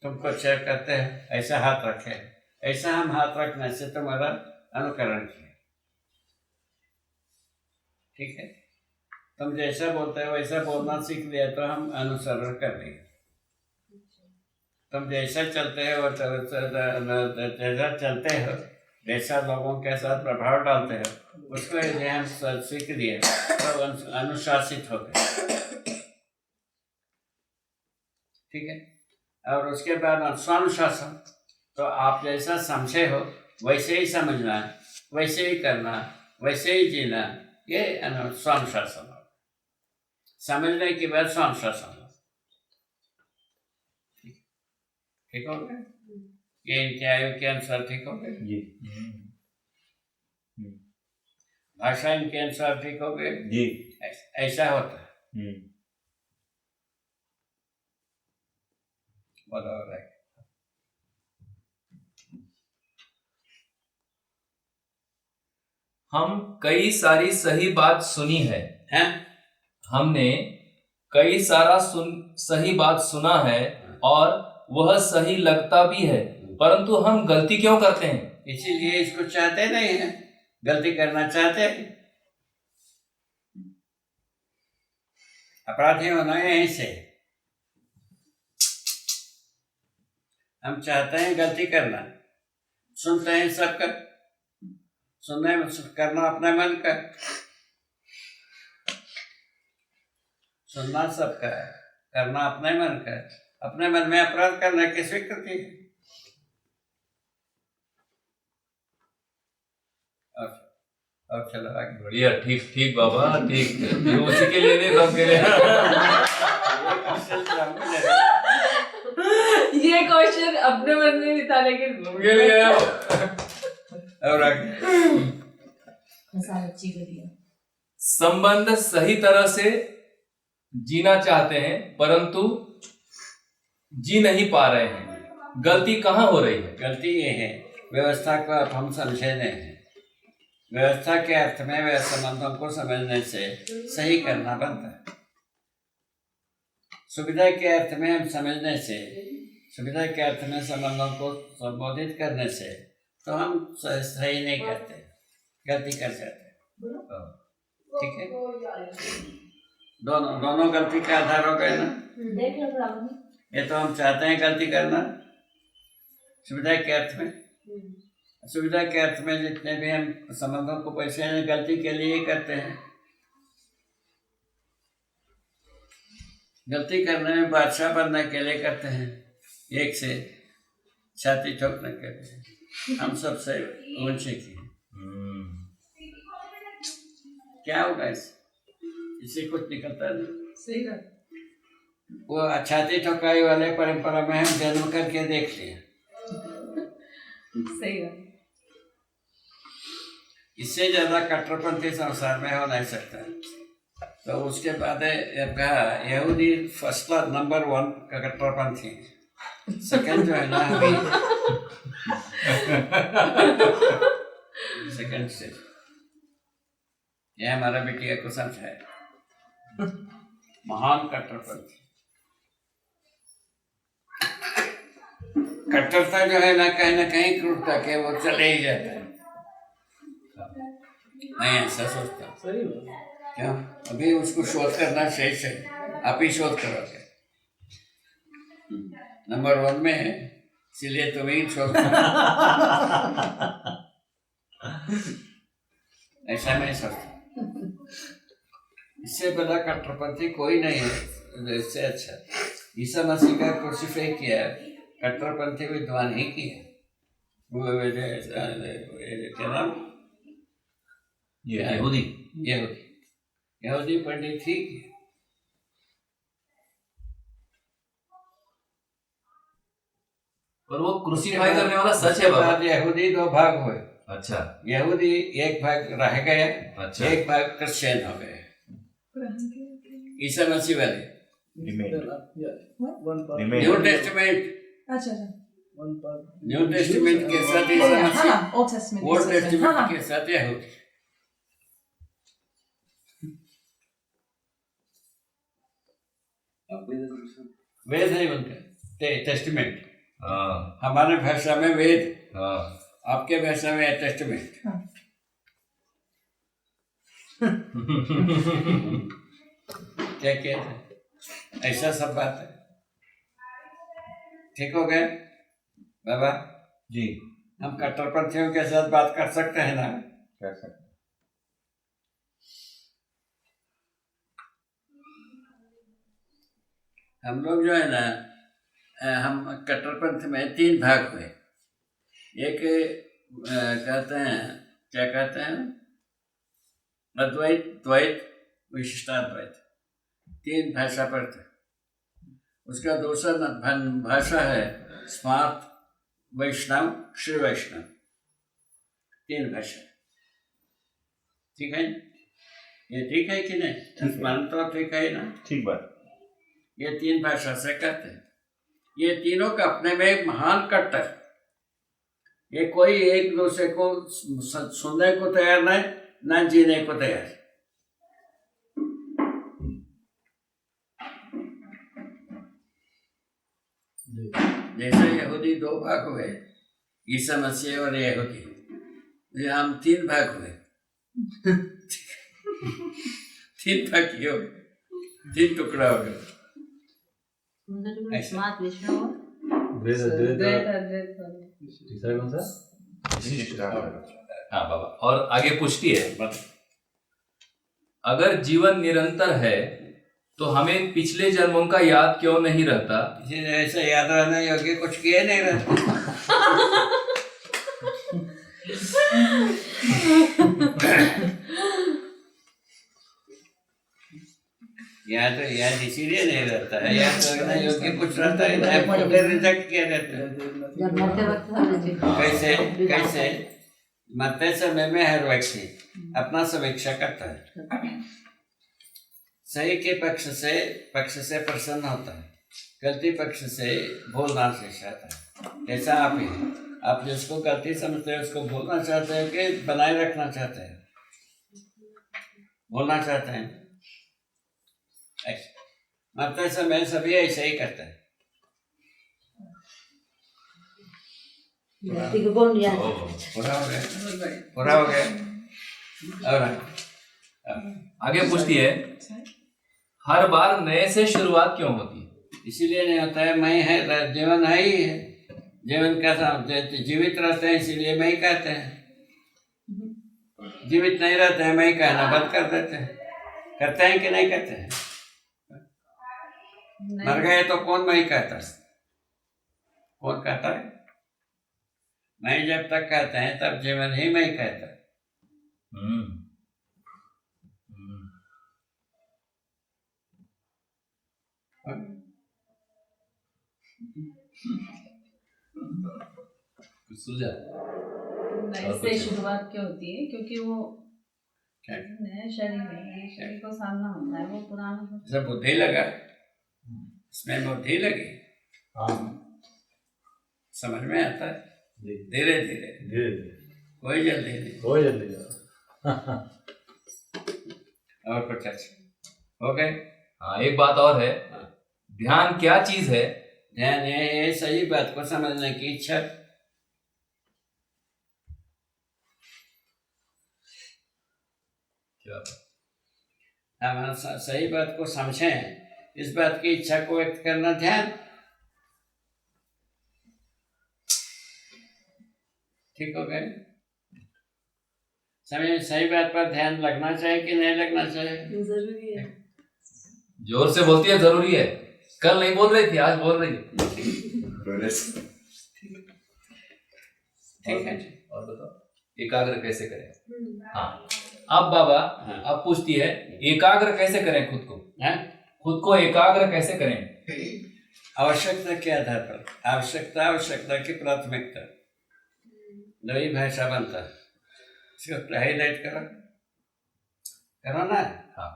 तुमको चेक करते हैं, ऐसा हाथ रखे, ऐसा हम हाथ रखने से तुम्हारा अनुकरण किया, ठीक है। तुम जैसा बोलते हो वैसा बोलना सीख लिया तो हम अनुसरण कर लेंगे। तुम जैसा चलते हो जैसा चलते हो, जैसा लोगों के साथ प्रभाव डालते हो, उसको यदि हम सीख लिए तो अनुशासित हो गए, ठीक है। और उसके बाद स्वानुशासन, तो आप जैसा समझे हो वैसे ही समझना, वैसे ही करना, वैसे ही जीना, ये स्वानुशासन हो। समझने के बाद स्वानुशासन हो, ठीक हो गया। ये इनके आयु के अनुसार ठीक हो गए, जी भाषा इनके अनुसार ठीक हो गए, जी। ऐसा होता है। बराबर है। हम कई सारी सही बात सुनी है, हैं? हमने कई सारा सही बात सुना है और वह सही लगता भी है, परंतु हम गलती क्यों करते हैं? इसीलिए इसको चाहते नहीं है, गलती करना चाहते हैं। अपराधी होना है यहीं से। हम चाहते हैं गलती करना, सुनते हैं सबका, सुनने में करना अपने मन का, सुनना सबका है, करना अपने मन का, अपने मन में अपराध करने की स्वीकृति है। और चलो आगे। बढ़िया, ठीक ठीक बाबा, ठीक। ये उसी के लिए नहीं, सबके लिए। ये क्वेश्चन अपने मन में नहीं था, लेकिन सबके लिए। और आगे। मसाला अच्छी बढ़िया। संबंध सही तरह से जीना चाहते हैं, परंतु जी नहीं पा रहे हैं। गलती कहाँ हो रही है? गलती ये है, व्यवस्था को अब हम समझे नहीं हैं। व्यवस्था के अर्थ में वे संबंधों को समझने से सही करना बनता है। सुविधा के अर्थ में हम समझने से, सुविधा के अर्थ में संबंधों को संबोधित करने से तो हम सही नहीं करते, गलती कर जाते, ठीक है। दोनों गलती का आधार हो गए ना। देख लो बराबर। ये तो हम चाहते हैं गलती करना सुविधा के अर्थ में, सुविधा के अर्थ में जितने भी हम संबंधों को पैसे हैं गलती के लिए ही करते हैं। गलती करने में बादशाह बनने के लिए करते हैं, एक से छाती ठोकने के लिए। हम सबसे ऊंचे की क्या होगा इससे कुछ निकलता नहीं। सही बात। वो छाती ठोकाई वाले परंपरा में हम जन्म करके देख लिए, सही बात। इससे ज्यादा कट्टरपंथी संसार में हो नहीं सकता। तो उसके बाद कहा यहूदी फर्स्ट क्लास नंबर 1 का कट्टरपंथी, सेकंड जो है ना सेकंड से यह हमारा बिटिया को समझाए महान कट्टरपंथी। कट्टरता जो है ना कहीं क्रूरता के वो चले ही जाता है। नहीं ऐसा सोचता सही बात। क्या अभी उसको शोध करना शेष है, आप ही शोध करोगे। नंबर 1 में है, इसलिए तुम ही शोध करो। ऐसा मैं सोचता। इससे बड़ा कट्टरपंथी कोई नहीं है। इससे अच्छा ईसा मसीह का क्रूसीफाई किया, कट्टरपंथी विद्वान ही किया। क्या नाम? यहूदी। यहूदी पंडित ही किया। पर वो क्रूसीफाई करने वाला सच है बाबा। यहूदी दो भाग हुए। अच्छा यहूदी एक भाग रह गए, अच्छा। एक भाग क्रिश्चियन हो गए। ईसा मसीह वाले न्यू टेस्टमेंट अच्छा न्यू टेस्टमेंट के साथ Isa Masih, old testament old testament के साथ यहूदी। वेद है उनका टेस्टमेंट। हाँ हमारे भाषा में वेद, हाँ। आपके भाषा में टेस्टमेंट। क्या कहते हैं? ऐसा सब बात है। ठीक हो गए बाबा जी। हम कट्टरपंथियों के साथ बात कर सकते हैं ना? कर सकते। हम लोग जो है ना, हम कट्टरपंथ में तीन भाग हुए। एक कहते हैं, क्या कहते हैं, अद्वैत, द्वैत, विशिष्टाद्वैत, तीन भाषा पर थे। उसका दूसरा भाषा है स्मार्त, वैष्णव, श्री वैष्णव, तीन भाषा। ठीक है? ये ठीक है कि नहीं? स्मरण तो ठीक है ना? ठीक बात। ये तीन भाषा से करते हैं। ये तीनों का अपने में एक महान कट्टर। ये कोई एक दूसरे को सुनने को तैयार नहीं, ना जीने को तैयार। जैसे यहूदी दो भाग हुए, ईसा मसीह और यहूदी, ये हम तीन भाग हुए। तीन भाग किए हो गए, तीन टुकड़ा हो गए। स्मार्ट विष्णु तीसरा कौन सा? हाँ बाबा। और आगे पूछती है, अगर जीवन निरंतर है तो हमें पिछले जन्मों का याद क्यों नहीं रहता? इसीलिए ऐसा याद रहना योग्य कुछ किए नहीं रहता। याद इसीलिए नहीं रहता है, याद रखना योग्य कुछ रहता है ना, रिजेक्ट किया रहता है। कैसे मरते समय में हर व्यक्ति अपना समीक्षा करता है, सही के पक्ष से प्रसन्न होता है, गलती पक्ष से भूलना चाहता है। ऐसा आप ही, आप जिसको गलती समझते हैं उसको भूलना चाहते हैं कि बनाए रखना चाहते हैं? भूलना चाहते हैं। मरते समय सभी ऐसे ही करते हैं। पूरा हो गया। और आगे पूछती है, हर बार नए से शुरुआत क्यों होती है? इसीलिए नहीं होता है, मैं है, जीवन है ही है। जीवन का जीवित रहते हैं इसीलिए मैं ही कहते हैं, जीवित नहीं रहते हैं मैं कहना बंद कर देते हैं। करते हैं कि नहीं कहते हैं? मर गए तो कौन मैं कहता है? कौन कहता है? मैं जब तक कहते हैं तब जीवन ही मैं कहता है। नए से शुरुआत क्यों होती है? क्योंकि वो नए शरीर में शरीर को सामना होता है, वो पुराना जब बुद्धि लगा, इसमें बुद्धि लगी, समझ में आता है धीरे धीरे, कोई जल्दी नहीं, कोई जल्दी नहीं। और कुछ अच्छा हो गए? हाँ, एक बात और है, ध्यान क्या चीज है? ध्यान है सही बात को समझने की इच्छा। हम सही बात को समझें, इस बात की इच्छा को व्यक्त करना ध्यान। ठीक हो गए? सही बात पर ध्यान लगना चाहिए कि नहीं लगना चाहिए? जरूरी है। जोर से बोलती है, जरूरी है। कल नहीं बोल रही थी, आज बोल रही है। ठीक है। और बताओ एकाग्र कैसे करें? हाँ, अब बाबा अब पूछती है एकाग्र कैसे करें खुद को? खुद को एकाग्र कैसे करें? आवश्यकता के आधार पर, आवश्यकता की प्राथमिकता, दो ही भाषा बनता है। इसको हाईलाइट करो ना। हाँ।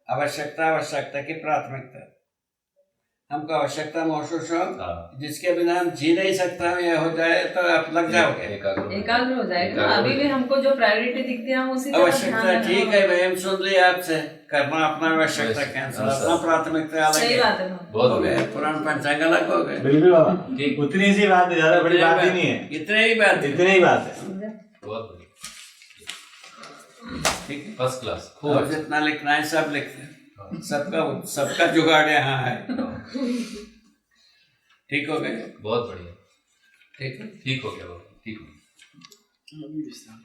आवश्यकता की प्राथमिकता, हमको आवश्यकता महसूस हो, हाँ। जिसके बिना हम जी नहीं सकता, यह हो जाए तो आप लग जाओगे, एकाग्र हो जाएगा। अभी भी हमको जो प्रायोरिटी दिखती है हम उसी तरफ आवश्यकता ध्यान देना ठीक होगा। है भाई, हम सुन लिए आपसे, करना अपना आवश्यकता कैंसिल, अपना प्राथमिकता अलग सही है। बात है बाबा। बहुत हो गए पुराण पंचांग अलग हो गए। बिल्कुल बाबा, ठीक। उतनी सी बात है, ज्यादा बड़ी बात ही नहीं है, इतने ही बात है। इतनी ही बात है। बहुत बढ़िया, ठीक है। First class. खूब और अच्छा। जितना लिखना है सब लिखते हैं, सबका जुगाड़ यहाँ है। ठीक हो गए? बहुत बढ़िया, ठीक है। ठीक हो गया बाबा, ठीक हो गया। अभी विश्राम।